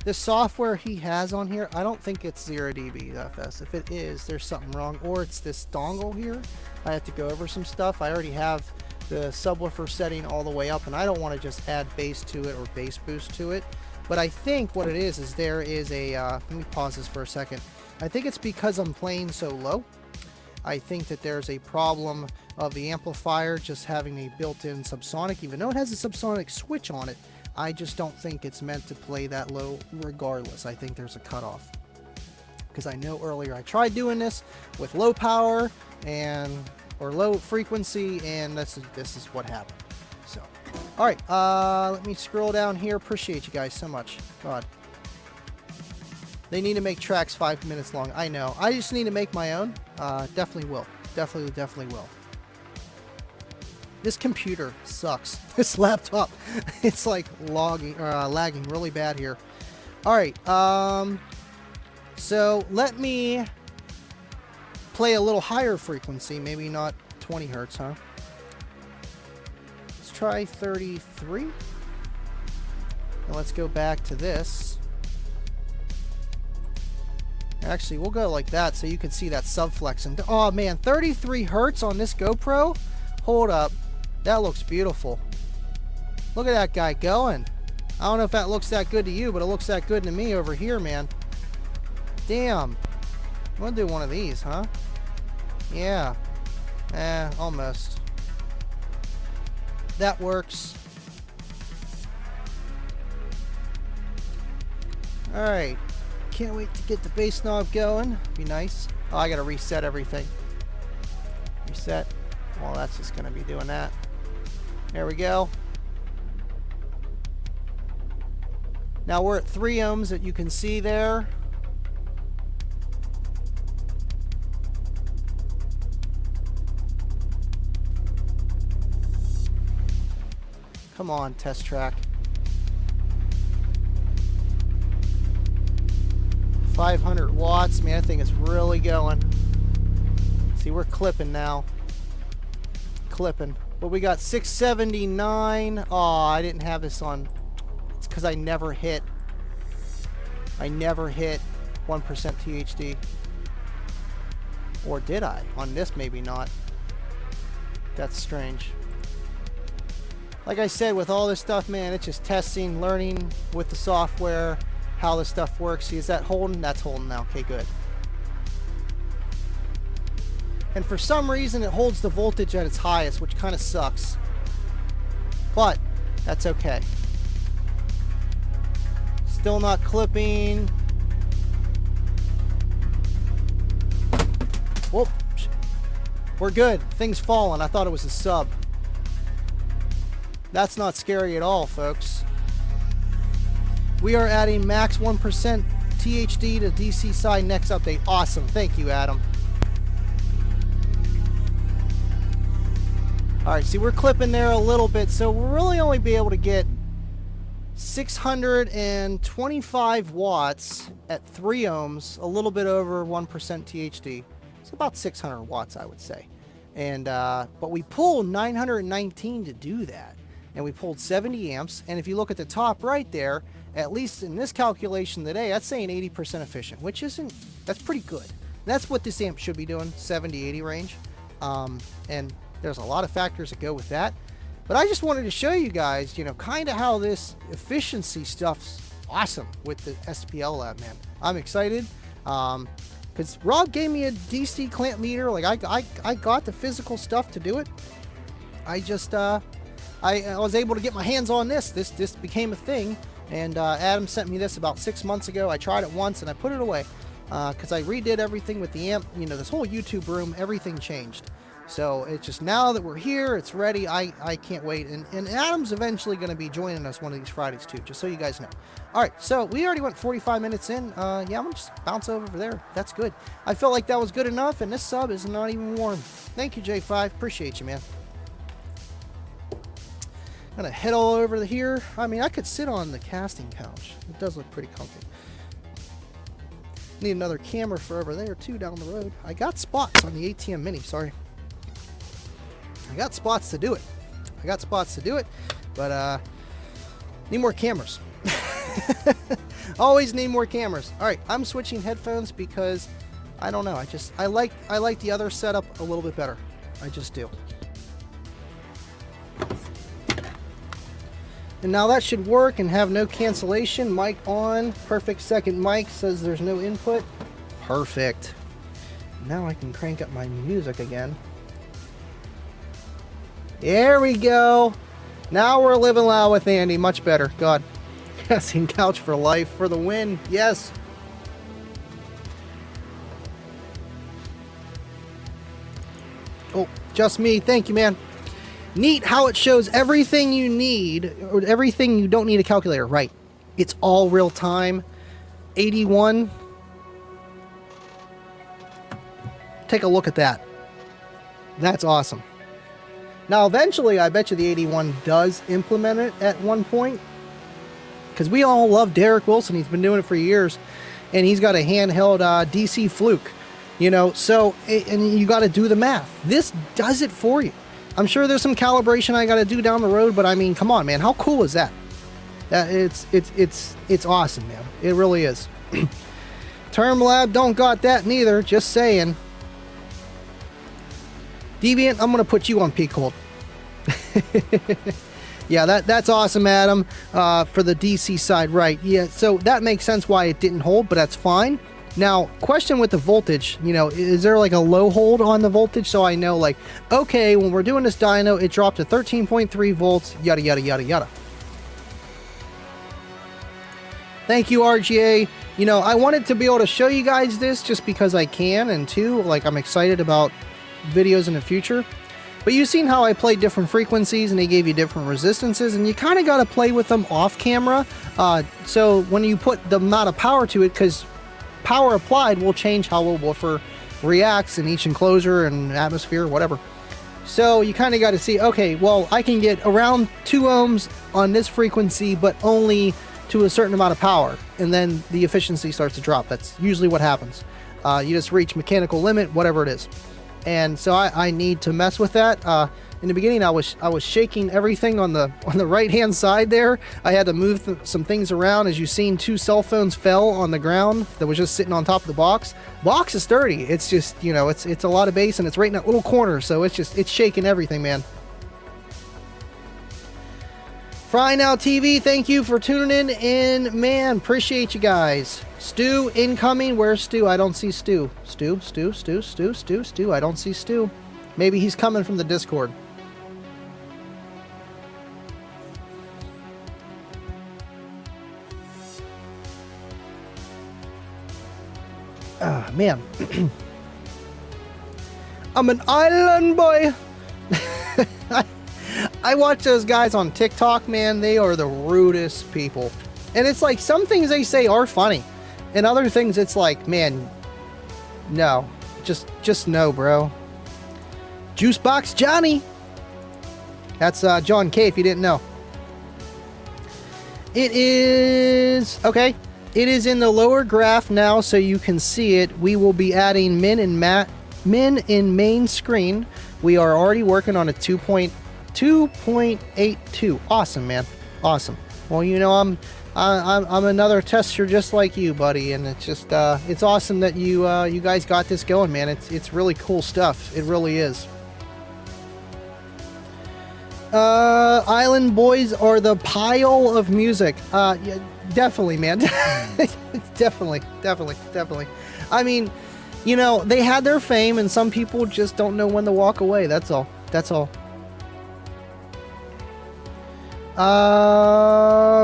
the software he has on here, I don't think it's 0 dB FS. If it is, there's something wrong. Or it's this dongle here. I have to go over some stuff. I already have the subwoofer setting all the way up, and I don't want to just add bass to it or bass boost to it. But I think what it is there is a, let me pause this for a second. I think it's because I'm playing so low. I think that there's a problem of the amplifier just having a built-in subsonic, even though it has a subsonic switch on it. I just don't think it's meant to play that low regardless. I think there's a cutoff. Because I know earlier I tried doing this with low power or low frequency, and this is what happened. So, all right, let me scroll down here. Appreciate you guys so much. God, they need to make tracks 5 minutes long. I know. I just need to make my own. Definitely will. Definitely will. This computer sucks. This laptop, it's like lagging really bad here. All right. So let me play a little higher frequency, maybe not 20 hertz, huh? Let's try 33. And let's go back to this. Actually, we'll go like that so you can see that subflexing. Oh man, 33 hertz on this GoPro? Hold up. That looks beautiful. Look at that guy going. I don't know if that looks that good to you, but it looks that good to me over here, man. Damn. I'm gonna do one of these, huh? Yeah. Almost. That works. Alright. Can't wait to get the bass knob going. Be nice. Oh, I gotta reset everything. Reset. Well, that's just gonna be doing that. There we go. Now we're at 3 ohms that you can see there. Come on, test track. 500 watts. Man, that thing is really going. See, we're clipping now. Clipping. But we got 679. Oh, I didn't have this on. It's because I never hit 1% THD. Or did I? On this, maybe not. That's strange. Like I said, with all this stuff, man, it's just testing, learning with the software, how this stuff works. See, is that holding? That's holding now. Okay, good. And for some reason, it holds the voltage at its highest, which kind of sucks. But that's okay. Still not clipping. Whoop. We're good. Thing's falling. I thought it was a sub. That's not scary at all, folks. We are adding max 1% THD to DC side next update. Awesome. Thank you, Adam. Alright, see, we're clipping there a little bit, so we'll really only be able to get 625 watts at 3 ohms, a little bit over 1% THD. It's about 600 watts, I would say. And but we pulled 919 to do that. And we pulled 70 amps. And if you look at the top right there, at least in this calculation today, that's saying 80% efficient, which isn't, that's pretty good. That's what this amp should be doing, 70-80 range. And there's a lot of factors that go with that. But I just wanted to show you guys, you know, kind of how this efficiency stuff's awesome with the SPL lab, man. I'm excited. Because Rob gave me a DC clamp meter. Like, I got the physical stuff to do it. I just, I was able to get my hands on this. This became a thing. And Adam sent me this about 6 months ago. I tried it once and I put it away. Because I redid everything with the amp. You know, this whole YouTube room, everything changed. So it's just now that we're here, it's ready. I can't wait. And Adam's eventually going to be joining us one of these Fridays too, just so you guys know. All right, so we already went 45 minutes in. Yeah, I'm going to just bounce over there. That's good. I felt like that was good enough, and this sub is not even warm. Thank you, J5. Appreciate you, man. I'm going to head all over here. I mean, I could sit on the casting couch. It does look pretty comfy. Need another camera for over there too, down the road. I got spots on the ATM Mini, sorry. I got spots to do it. But need more cameras. Always need more cameras. All right, I'm switching headphones because I don't know. I like the other setup a little bit better. I just do. And now that should work and have no cancellation. Mic on. Perfect second mic. Says there's no input. Perfect. Now I can crank up my music again. There we go. Now we're living loud with Andy. Much better. God. Casting couch for life for the win. Yes. Oh, just me. Thank you, man. Neat how it shows everything you need, or everything you don't need a calculator. Right. It's all real time. 81. Take a look at that. That's awesome. Now, eventually, I bet you the 81 does implement it at one point. Because we all love Derek Wilson. He's been doing it for years. And he's got a handheld DC Fluke. You know, so, and you got to do the math. This does it for you. I'm sure there's some calibration I got to do down the road. But, I mean, come on, man. How cool is that? It's awesome, man. It really is. Term Lab don't got that neither. Just saying. Deviant, I'm going to put you on peak hold. Yeah, that's awesome, Adam, for the DC side, right. Yeah, so that makes sense why it didn't hold, but that's fine. Now, question with the voltage, you know, is there like a low hold on the voltage so I know, like, okay, when we're doing this dyno, it dropped to 13.3 volts, yada, yada, yada, yada. Thank you, RGA. You know, I wanted to be able to show you guys this just because I can, and two, like, I'm excited about videos in the future. But you've seen how I played different frequencies and they gave you different resistances, and you kind of got to play with them off camera. So when you put the amount of power to it, because power applied will change how a woofer reacts in each enclosure and atmosphere, whatever. So you kind of got to see, okay, well, I can get around 2 ohms on this frequency, but only to a certain amount of power. And then the efficiency starts to drop. That's usually what happens. You just reach mechanical limit, whatever it is. And so I need to mess with that. In the beginning, I was shaking everything on the right hand side there. I had to move some things around. As you've seen, 2 cell phones fell on the ground that was just sitting on top of the box. Box is sturdy. It's just, you know, it's a lot of bass and it's right in that little corner. So it's shaking everything, man. Fry Now TV, thank you for tuning in. And man, appreciate you guys. Stu incoming. Where's Stu? I don't see Stu. Stu. I don't see Stu. Maybe he's coming from the Discord. Man. I'm an island boy. I watch those guys on TikTok, man. They are the rudest people. And it's like some things they say are funny. And other things it's like, man, no. Just no, bro. Juicebox Johnny. That's John K, if you didn't know. It is... Okay. It is in the lower graph now, so you can see it. We will be adding min in main screen. We are already working on a 2.82. Awesome, man. Awesome. Well, you know, I'm another tester just like you, buddy, and it's just it's awesome that you guys got this going, man. It's really cool stuff. It really is. Island Boys are the pile of music. Yeah, definitely, man. definitely. I mean, you know, they had their fame, and some people just don't know when to walk away. That's all.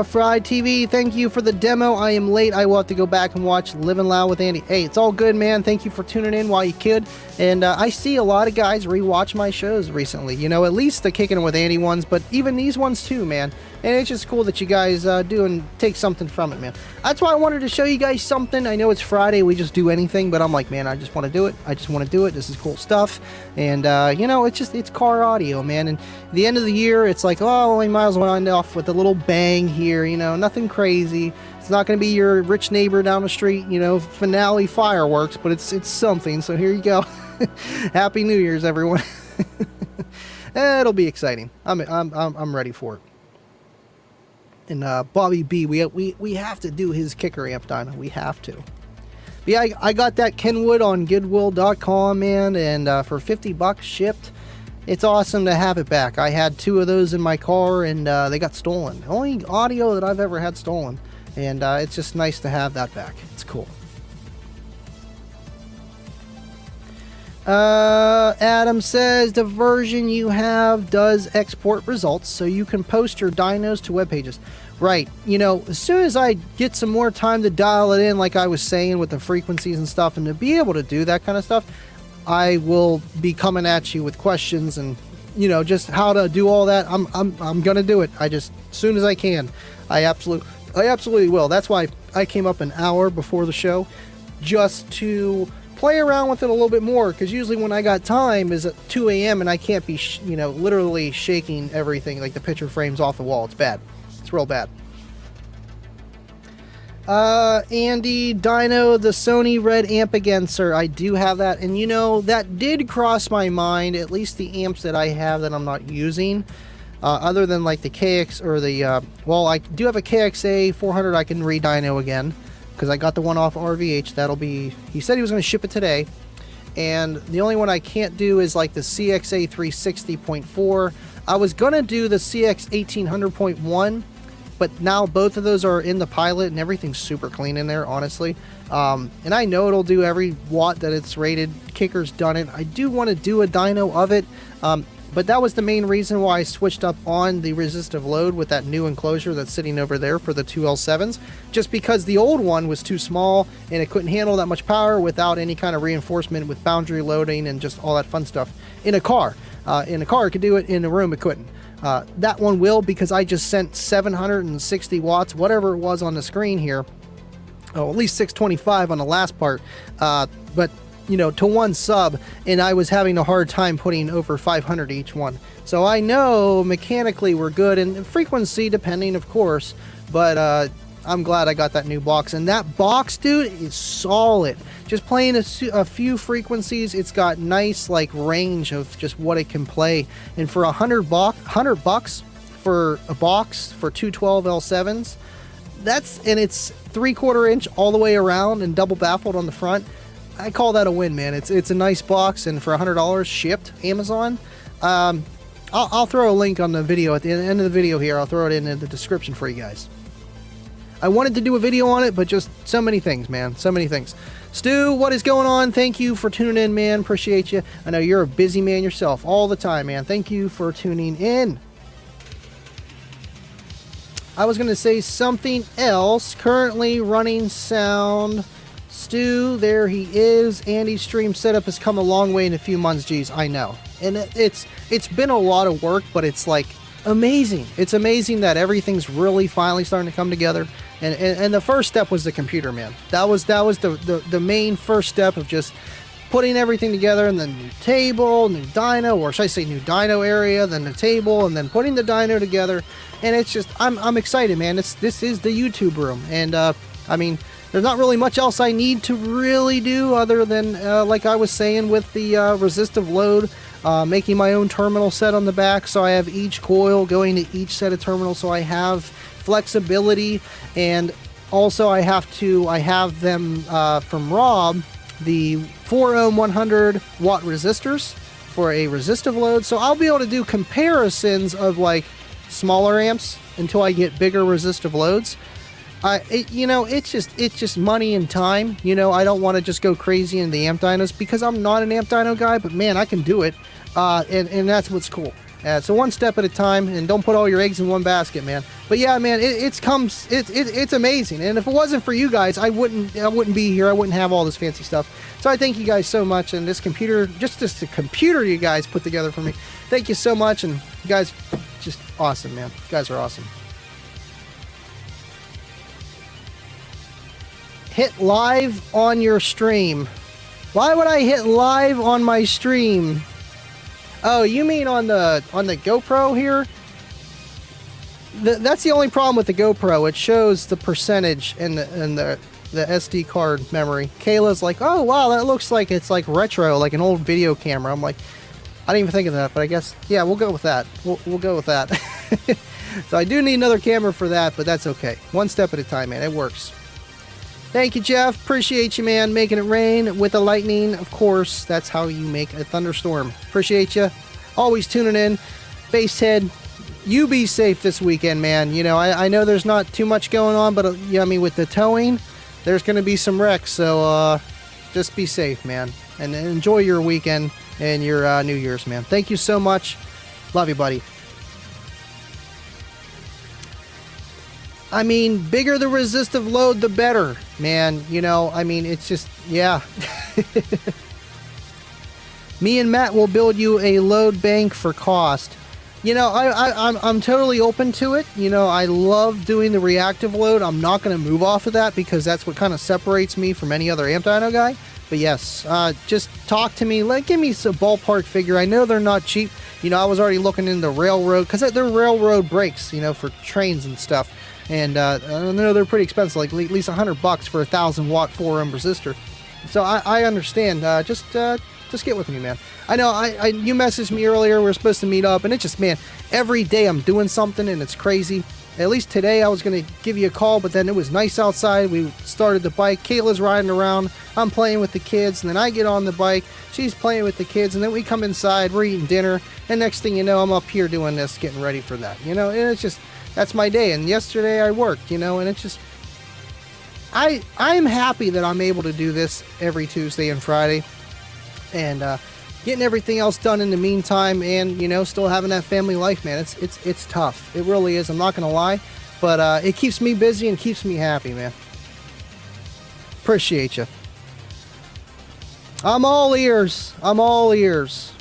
Fried TV, thank you for the demo. I am late. I will have to go back and watch Living Loud with Andy. Hey, it's all good, man. Thank you for tuning in while you could. And I see a lot of guys rewatch my shows recently. You know, at least the Kicking It With Andy ones, but even these ones too, man. And it's just cool that you guys do and take something from it, man. That's why I wanted to show you guys something. I know it's Friday. We just do anything, but I'm like, man, I just want to do it. This is cool stuff. And, you know, it's car audio, man. And at the end of the year, it's like, oh, we might as well end off with a little bang here, you know, nothing crazy. It's not going to be your rich neighbor down the street, you know, finale fireworks, but it's something. So here you go. Happy New Year's, everyone. It'll be exciting. I'm ready for it. And Bobby B, we have to do his kicker amp dyno. We have to. But yeah, I got that Kenwood on Goodwill.com, man, and for $50 shipped. It's awesome to have it back. I had 2 of those in my car, and they got stolen. Only audio that I've ever had stolen. And it's just nice to have that back. It's cool. Adam says the version you have does export results, so you can post your dynos to web pages. Right. You know, as soon as I get some more time to dial it in, like I was saying with the frequencies and stuff, and to be able to do that kind of stuff, I will be coming at you with questions and, you know, just how to do all that. I'm gonna do it. As soon as I can. I absolutely will. That's why I came up an hour before the show, just to play around with it a little bit more, because usually when I got time is at 2 a.m. and I can't be, you know, literally shaking everything, like the picture frames off the wall. It's bad. It's real bad. Andy, Dyno, the Sony Red amp again, sir. I do have that, and you know, that did cross my mind, at least the amps that I have that I'm not using, other than like the KX or the, well, I do have a KXA 400 I can re-dyno again, because I got the one off RVH. That'll be, he said he was going to ship it today. And the only one I can't do is like the CXA 360.4. I was going to do the CX 1800.1, but now both of those are in the pilot and everything's super clean in there, honestly. And I know it'll do every watt that it's rated. Kicker's done it. I do want to do a dyno of it. But that was the main reason why I switched up on the resistive load with that new enclosure that's sitting over there for the 2L7s. Just because the old one was too small and it couldn't handle that much power without any kind of reinforcement with boundary loading and just all that fun stuff in a car. In a car it could do it, in a room it couldn't. That one will, because I just sent 760 watts, whatever it was on the screen here. Oh, at least 625 on the last part. But you know, to one sub, and I was having a hard time putting over 500 each one. So I know mechanically we're good, and frequency depending, of course, but I'm glad I got that new box. And that box, dude, is solid. Just playing a few frequencies, it's got nice like range of just what it can play. And for $100 for a box for 212 L7s, and it's 3/4 inch all the way around and double baffled on the front. I call that a win, man. It's a nice box, and for $100 shipped Amazon. I'll throw a link on the video at the end of the video here. I'll throw it in the description for you guys. I wanted to do a video on it, but just so many things, man. So many things. Stu, what is going on? Thank you for tuning in, man. Appreciate you. I know you're a busy man yourself all the time, man. Thank you for tuning in. I was going to say something else. Currently running sound Stu, there he is. Andy's stream setup has come a long way in a few months. Geez, I know. And it's been a lot of work, but it's like amazing. It's amazing that everything's really finally starting to come together. And the first step was the computer, man. That was the main first step of just putting everything together, and then new table, new dyno, or should I say new dyno area, then the table, and then putting the dyno together. And it's just, I'm excited, man. This is the YouTube room. And I mean, there's not really much else I need to really do other than, like I was saying with the resistive load, making my own terminal set on the back, so I have each coil going to each set of terminals, so I have flexibility. And also I have them from Rob, the 4 ohm 100 watt resistors for a resistive load, so I'll be able to do comparisons of like smaller amps until I get bigger resistive loads. It's just money and time. I don't want to just go crazy in the amp dynos because I'm not an amp dyno guy, but man, I can do it. And that's what's cool. So one step at a time, and don't put all your eggs in one basket, man. But yeah, man, it's amazing. And if it wasn't for you guys, I wouldn't be here. I wouldn't have all this fancy stuff. So I thank you guys so much. And this computer, just the computer you guys put together for me, thank you so much. And you guys, just awesome, man. You guys are awesome. Hit live on your stream. Why would I hit live on my stream? Oh, you mean on the GoPro here? That's the only problem with the GoPro. It shows the percentage in the SD card memory. Kayla's like, oh wow, that looks like it's like retro, like an old video camera. I'm like, I didn't even think of that, but I guess yeah, we'll go with that. We'll go with that. So I do need another camera for that, but that's okay. One step at a time, man. It works. Thank you, Jeff. Appreciate you, man. Making it rain with the lightning. Of course, that's how you make a thunderstorm. Appreciate you. Always tuning in. Basehead, you be safe this weekend, man. I know there's not too much going on, but with the towing, there's going to be some wrecks. So just be safe, man. And enjoy your weekend and your New Year's, man. Thank you so much. Love you, buddy. I mean, bigger the resistive load, the better, man. It's just, yeah. Me and Matt will build you a load bank for cost. I'm totally open to it. I love doing the reactive load. I'm not going to move off of that because that's what kind of separates me from any other amp dyno guy. But yes, just talk to me. Give me some ballpark figure. I know they're not cheap. I was already looking into railroad because they're railroad brakes, for trains and stuff. And I know they're pretty expensive, like at least $100 for a 1,000 watt 4 ohm resistor. So I understand. Just get with me, man. I know you messaged me earlier. We were supposed to meet up, and it's just, man, every day I'm doing something, and it's crazy. At least today I was gonna give you a call, but then it was nice outside. We started the bike. Kayla's riding around. I'm playing with the kids, and then I get on the bike. She's playing with the kids, and then we come inside. We're eating dinner, and next thing you know, I'm up here doing this, getting ready for that. And it's just. That's my day. And yesterday I worked, and it's just, I'm happy that I'm able to do this every Tuesday and Friday, and getting everything else done in the meantime, and still having that family life, man. It's tough. It really is. I'm not gonna lie, but it keeps me busy and keeps me happy, man. Appreciate you. I'm all ears. I'm all ears.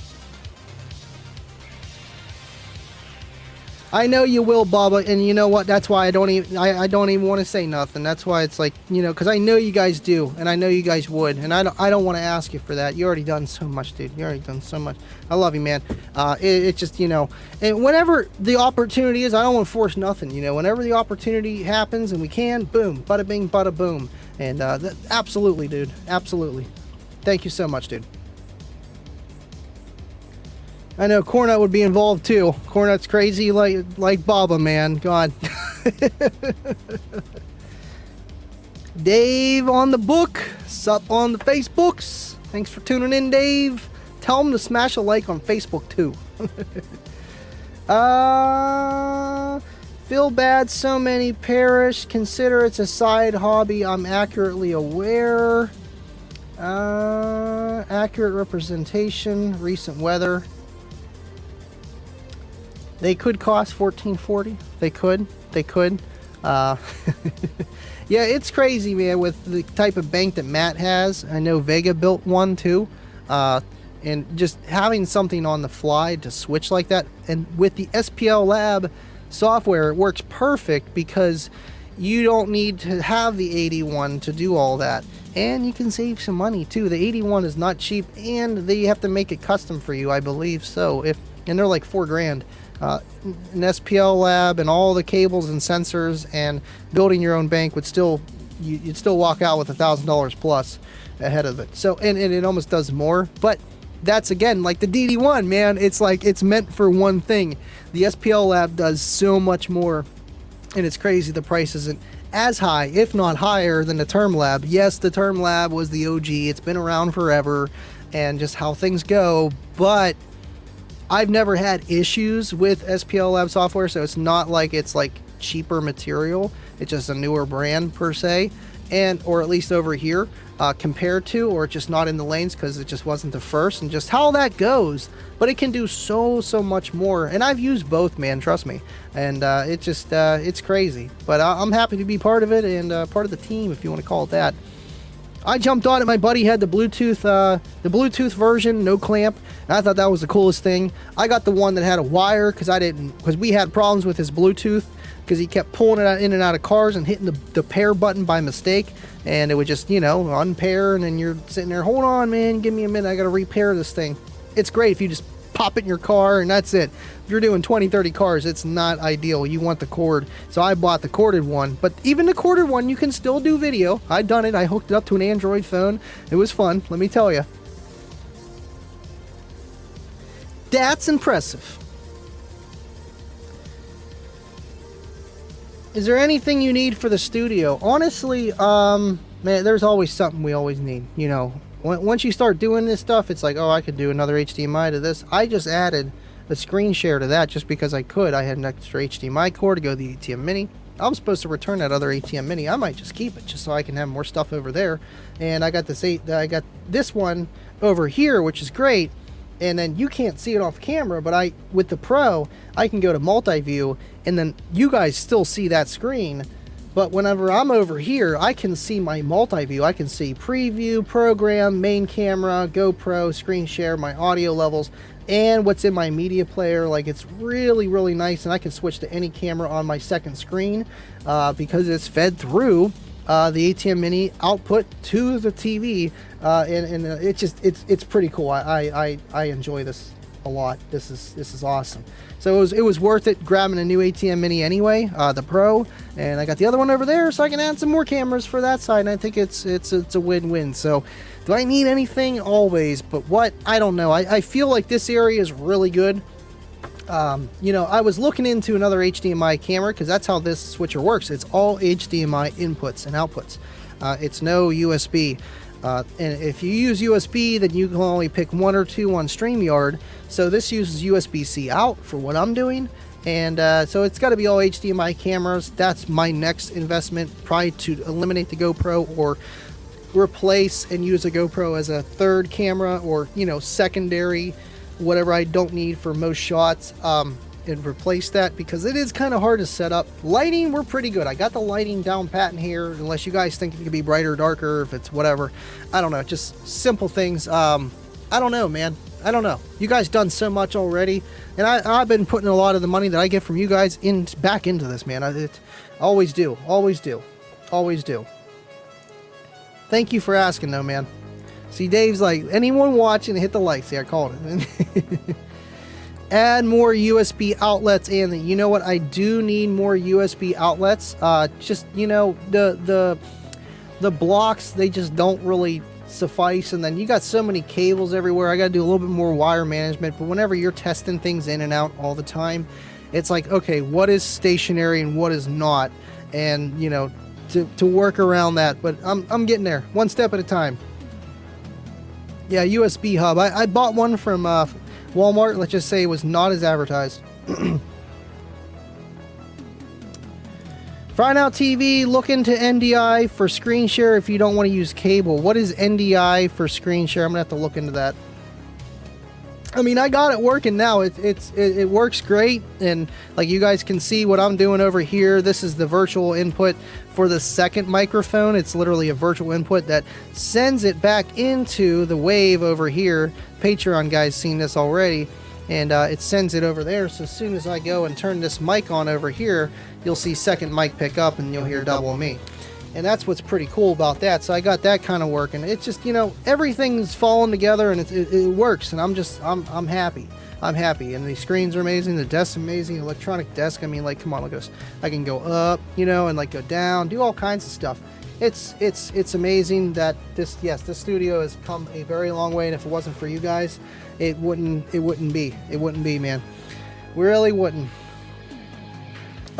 I know you will, Bubba, and you know what? That's why I don't even want to say nothing. That's why it's like, because I know you guys do, and I know you guys would, and I don't want to ask you for that. You already done so much, dude. You already done so much. I love you, man. It's just, and whenever the opportunity is, I don't want to force nothing. Whenever the opportunity happens and we can, boom, bada bing, bada boom, and absolutely, dude, absolutely. Thank you so much, dude. I know Cornut would be involved too. Cornut's crazy like Baba, man. God. Dave on the book. Sup on the Facebooks. Thanks for tuning in, Dave. Tell him to smash a like on Facebook too. Feel bad so many perish. Consider it's a side hobby. I'm accurately aware. Accurate representation. Recent weather. They could cost $14.40. They could. Uh, yeah, it's crazy, man, with the type of bank that Matt has. I know Vega built one too. And just having something on the fly to switch like that. And with the SPL Lab software, it works perfect because you don't need to have the 81 to do all that. And you can save some money too. The 81 is not cheap, and they have to make it custom for you, I believe. So and they're like $4,000. An SPL Lab and all the cables and sensors and building your own bank would still, you'd still walk out with $1,000 plus ahead of it. So and it almost does more, but that's again like the DD1, man. It's like it's meant for one thing. The SPL Lab does so much more, and it's crazy the price isn't as high, if not higher, than the Term Lab. Yes, the Term Lab was the OG. It's been around forever, and just how things go. But I've never had issues with SPL Lab software, so it's not like it's like cheaper material. It's just a newer brand per se, or at least over here compared to, or just not in the lanes because it just wasn't the first, and just how that goes. But it can do so much more, and I've used both, man, trust me. And it's crazy, but I'm happy to be part of it and part of the team, if you want to call it that. I jumped on it. My buddy had the Bluetooth version, no clamp, and I thought that was the coolest thing. I got the one that had a wire because we had problems with his Bluetooth because he kept pulling it in and out of cars and hitting the pair button by mistake, and it would just, unpair, and then you're sitting there, hold on, man, give me a minute, I gotta repair this thing. It's great if you just pop it in your car and that's it. If you're doing 20-30 cars, it's not ideal. You want the cord. So I bought the corded one, but even the corded one, you can still do video. I've done it. I hooked it up to an Android phone. It was fun, let me tell you. That's impressive. Is there anything you need for the studio? Honestly, man, there's always something we always need. Once you start doing this stuff, it's like, oh, I could do another HDMI to this. I just added a screen share to that just because I could. I had an extra HDMI cord to go to the ATM Mini. I'm supposed to return that other ATM Mini. I might just keep it just so I can have more stuff over there. And I got this one over here, which is great. And then you can't see it off camera, but with the Pro, I can go to multi-view, and then you guys still see that screen. But whenever I'm over here, I can see my multi-view. I can see preview, program, main camera, GoPro, screen share, my audio levels, and what's in my media player. Like, it's really, really nice, and I can switch to any camera on my second screen because it's fed through the ATM Mini output to the TV, and it's pretty cool. I enjoy this a lot. This is awesome. So it was worth it grabbing a new ATM Mini anyway, the Pro, and I got the other one over there so I can add some more cameras for that side, and I think it's a win-win. So do I need anything? Always, but what? I don't know. I feel like this area is really good. I was looking into another HDMI camera because that's how this switcher works. It's all HDMI inputs and outputs. It's no USB. And if you use USB, then you can only pick one or two on StreamYard. So this uses USB-C out for what I'm doing. And so it's got to be all HDMI cameras. That's my next investment, probably to eliminate the GoPro or replace and use a GoPro as a third camera or, secondary, whatever I don't need for most shots, and replace that because it is kind of hard to set up. Lighting, we're pretty good. I got the lighting down pat in here, unless you guys think it could be brighter or darker, if it's whatever. I don't know, just simple things. I don't know, man. I don't know. You guys done so much already, and I've been putting a lot of the money that I get from you guys back into this, man. Always do. Thank you for asking, though, man. See, Dave's like, anyone watching, hit the like. See, I called it. Add more USB outlets, and you know what? I do need more USB outlets. Just, the blocks, they just don't really suffice, and then you got so many cables everywhere. I got to do a little bit more wire management, but whenever you're testing things in and out all the time, it's like, okay, what is stationary and what is not? And, to work around that, but I'm getting there, one step at a time. Yeah, USB hub. I bought one from Walmart. Let's just say it was not as advertised. Find Out TV, look into NDI for screen share if you don't want to use cable. What is NDI for screen share? I'm going to have to look into that. I mean, I got it working now. It works great, and like you guys can see what I'm doing over here. This is the virtual input for the second microphone. It's literally a virtual input that sends it back into the wave over here. Patreon guys seen this already, and it sends it over there. So as soon as I go and turn this mic on over here, you'll see second mic pick up, and you'll hear double me. And that's what's pretty cool about that. So I got that kind of working. It's just, you know, everything's falling together, and it works. And I'm happy. I'm happy. And the screens are amazing. The desk's amazing. Electronic desk. I mean, like, come on, look at this. I can go up, you know, and like go down, do all kinds of stuff. It's amazing that this studio has come a very long way. And if it wasn't for you guys, it wouldn't be, man. Really wouldn't.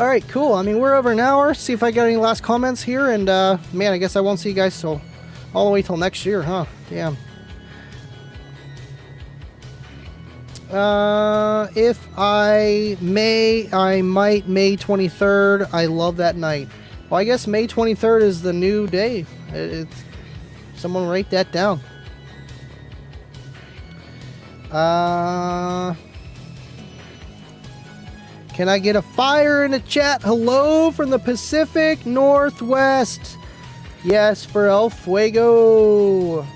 All right, cool. I mean, we're over an hour. See if I got any last comments here. And, man, I guess I won't see you guys till all the way till next year, huh? Damn. If I might May 23rd. I love that night. Well, I guess May 23rd is the new day. Someone write that down. Can I get a fire in the chat? Hello from the Pacific Northwest. Yes, for El Fuego.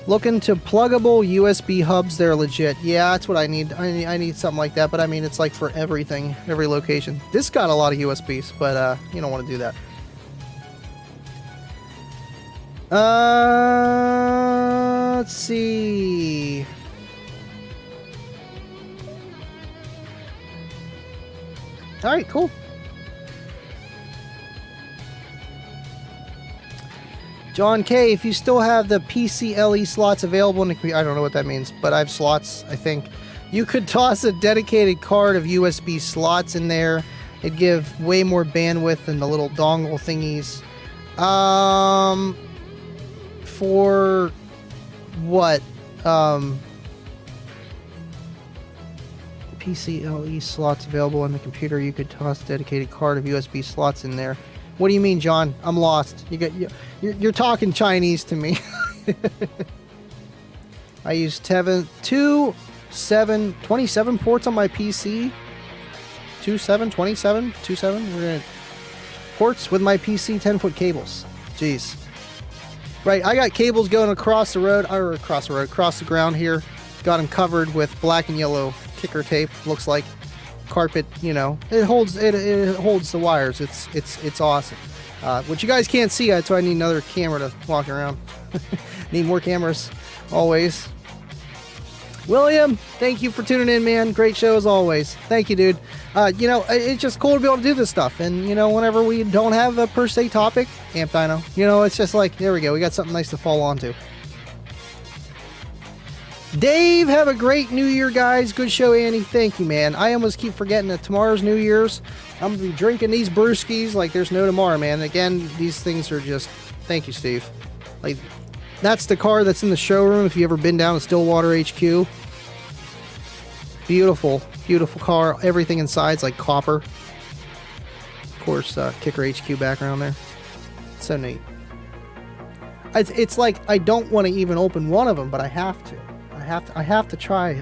Looking to pluggable USB hubs. They're legit. Yeah, that's what I need. I need something like that. But I mean, it's like for everything, every location. This got a lot of USBs, but you don't want to do that. Let's see. All right, cool. John K, if you still have the PCLE slots available in the, I don't know what that means, but I have slots, I think. You could toss a dedicated card of USB slots in there. It'd give way more bandwidth than the little dongle thingies. For what? PCLE slots available on the computer. You could toss a dedicated card of USB slots in there. What do you mean, John? I'm lost. You're talking Chinese to me. I use 27 ports on my PC. 27. We're gonna ports with my PC 10-foot cables. Jeez. Right, I got cables going across the ground here. Got them covered with black and yellow kicker tape. Looks like carpet, you know. It holds the wires. It's awesome. What you guys can't see, that's why I need another camera to walk around. Need more cameras, always. William, thank you for tuning in, man. Great show as always. Thank you, dude. You know, it's just cool to be able to do this stuff. And, you know, whenever we don't have a per se topic, Amp Dino, you know, it's just like, there we go. We got something nice to fall onto. Dave, have a great New Year, guys. Good show, Andy. Thank you, man. I almost keep forgetting that tomorrow's New Year's. I'm going to be drinking these brewskis like there's no tomorrow, man. Again, these things are just... Thank you, Steve. Like, that's the car that's in the showroom if you ever been down to Stillwater HQ. Beautiful, beautiful car. Everything inside's like copper. Of course, Kicker HQ background there. So neat. It's like I don't want to even open one of them, but I have to. I have to try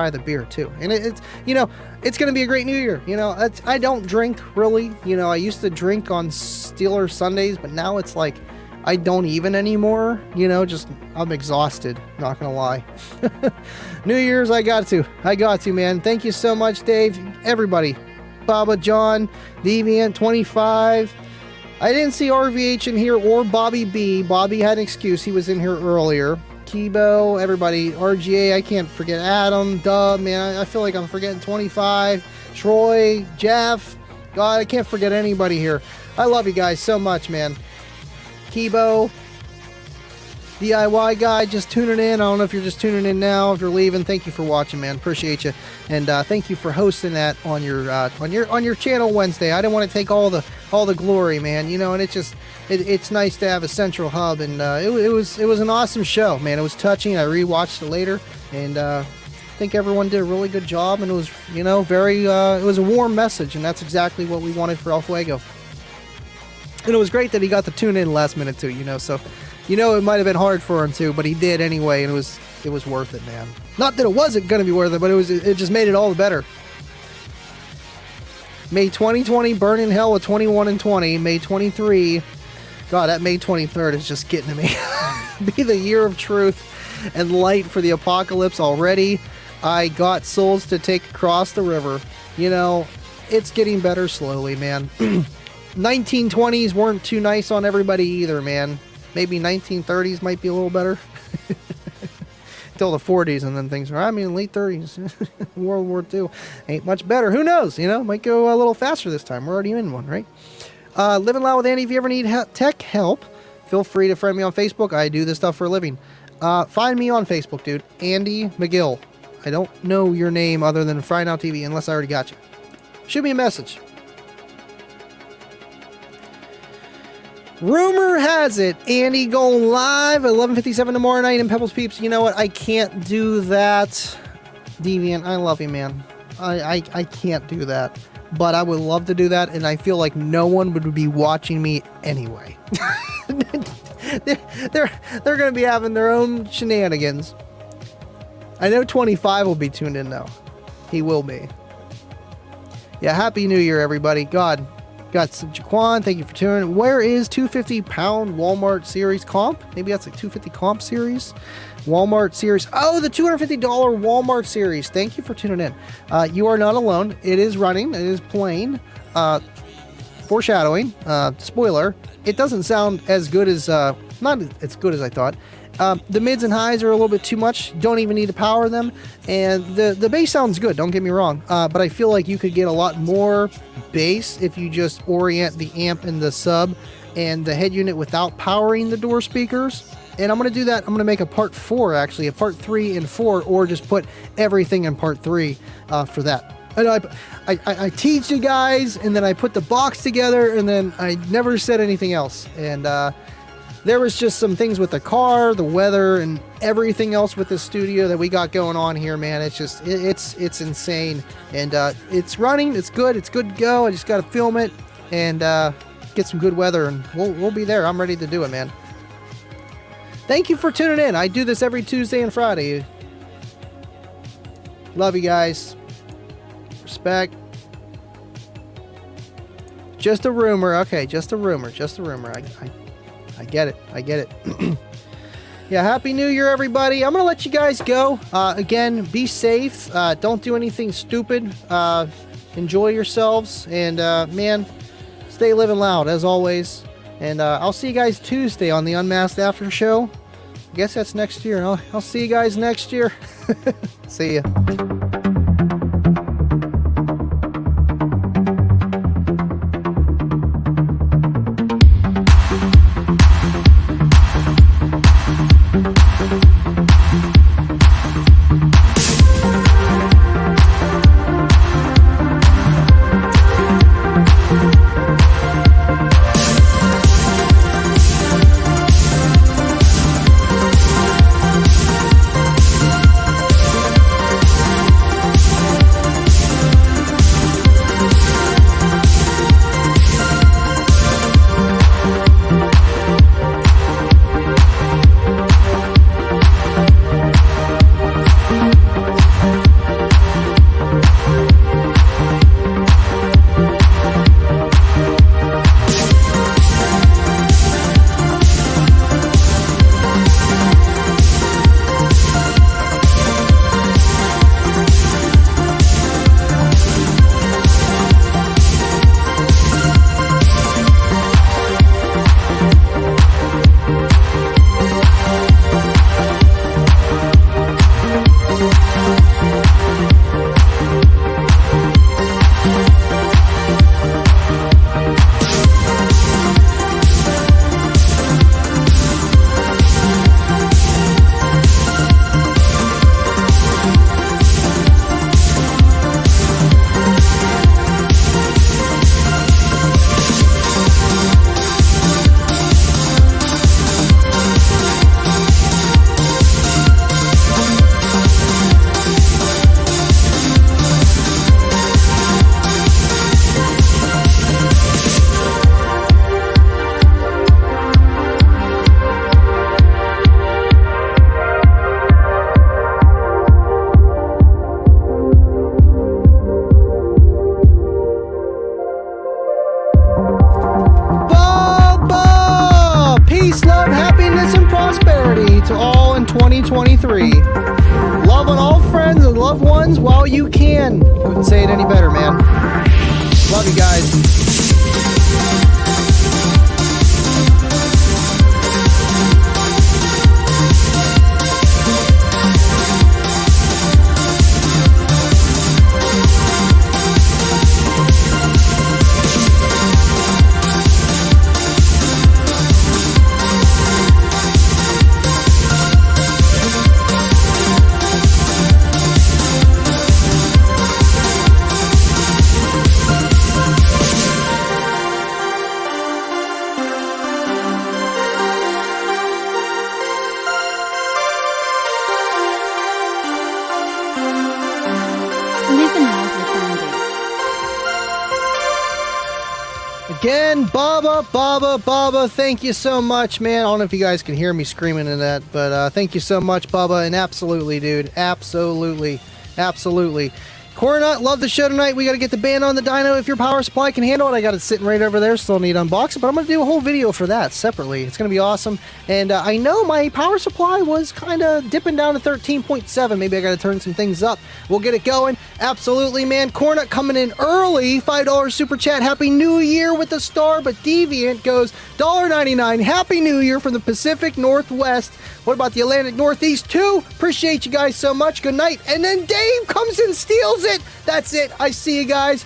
the beer too. And it's, you know, it's going to be a great New Year. You know, I don't drink really. You know, I used to drink on Steeler Sundays, but now it's like I don't even anymore. You know, just I'm exhausted. Not gonna lie. New Year's, I got to, man. Thank you so much, Dave. Everybody, Baba John, Deviant 25. I didn't see RVH in here or Bobby B. Bobby had an excuse. He was in here earlier. Kibo, everybody, RGA, I can't forget Adam, Dub, man, I feel like I'm forgetting 25, Troy, Jeff, God, I can't forget anybody here. I love you guys so much, man. Kibo, DIY guy, just tuning in. I don't know if you're just tuning in now, if you're leaving. Thank you for watching, man. Appreciate you, and thank you for hosting that on your channel Wednesday. I didn't want to take all the glory, man. You know, and it's nice to have a central hub, and it was an awesome show, man. It was touching. I rewatched it later, and I think everyone did a really good job, and it was, you know, very it was a warm message, and that's exactly what we wanted for El Fuego. And it was great that he got to tune in last minute too, you know. So, you know, it might have been hard for him too, but he did anyway, and it was it was worth it, man. Not that it wasn't going to be worth it, but it just made it all the better. May 2020, burn in hell with 21 and 20. May 23, God, that May 23rd is just getting to me. Be the year of truth and light for the apocalypse already. I got souls to take across the river. You know, it's getting better slowly, man. 1920s weren't too nice on everybody either, man. Maybe 1930s might be a little better. Till the 40s, and then things are, late 30s. World War II ain't much better. Who knows? You know, might go a little faster this time. We're already in one, right? Living Loud with Andy. If you ever need tech help, feel free to friend me on Facebook. I do this stuff for a living. Find me on Facebook, dude. Andy McGill. I don't know your name other than Fry Now TV, unless I already got you. Shoot me a message. Rumor has it, Andy going live at 11:57 tomorrow night in Pebbles Peeps. You know what? I can't do that. Deviant, I love you, man. I can't do that. But I would love to do that, and I feel like no one would be watching me anyway. They're going to be having their own shenanigans. I know 25 will be tuned in, though. He will be. Yeah, Happy New Year, everybody. God. Got some Jaquan, thank you for tuning in. Where is 250-pound Walmart series comp? Maybe that's like 250 comp series. Walmart series. Oh, the $250 Walmart series. Thank you for tuning in. You are not alone. It is running. It is playing. Foreshadowing. Spoiler. It doesn't sound as good as, not as good as I thought. The mids and highs are a little bit too much. Don't even need to power them. And the bass sounds good, don't get me wrong. But I feel like you could get a lot more bass if you just orient the amp and the sub and the head unit without powering the door speakers. And I'm going to do that. I'm going to make a part 4, actually. A part 3 and 4, or just put everything in part 3 for that. I teach you guys, and then I put the box together, and then I never said anything else. And there was just some things with the car, the weather, and everything else with the studio that we got going on here, man. It's just, it's insane. And it's running. It's good. It's good to go. I just got to film it and get some good weather, and we'll be there. I'm ready to do it, man. Thank you for tuning in. I do this every Tuesday and Friday. Love you guys. Respect. Just a rumor. Okay, just a rumor. Just a rumor. I get it. I get it. Yeah, Happy New Year, everybody. I'm going to let you guys go. Again, be safe. Don't do anything stupid. Enjoy yourselves. And, man, stay living loud, as always. And I'll see you guys Tuesday on the Unmasked After Show. I guess that's next year. I'll see you guys next year. See ya. all in 2023. Love on all friends and loved ones while you can. Couldn't say it any better, man. Love you guys. Again, Bubba, thank you so much, man. I don't know if you guys can hear me screaming in that, but thank you so much, Bubba, and absolutely, dude, absolutely. Cornut, love the show tonight. We got to get the band on the dyno if your power supply can handle it. I got it sitting right over there. Still need to unbox it, but I'm going to do a whole video for that separately. It's going to be awesome. And I know my power supply was kind of dipping down to 13.7. Maybe I got to turn some things up. We'll get it going. Absolutely, man. Cornut coming in early. $5 super chat. Happy New Year with the star. But Deviant goes $1.99. Happy New Year from the Pacific Northwest. What about the Atlantic Northeast too? Appreciate you guys so much. Good night. And then Dave comes and steals it. That's it. I see you guys.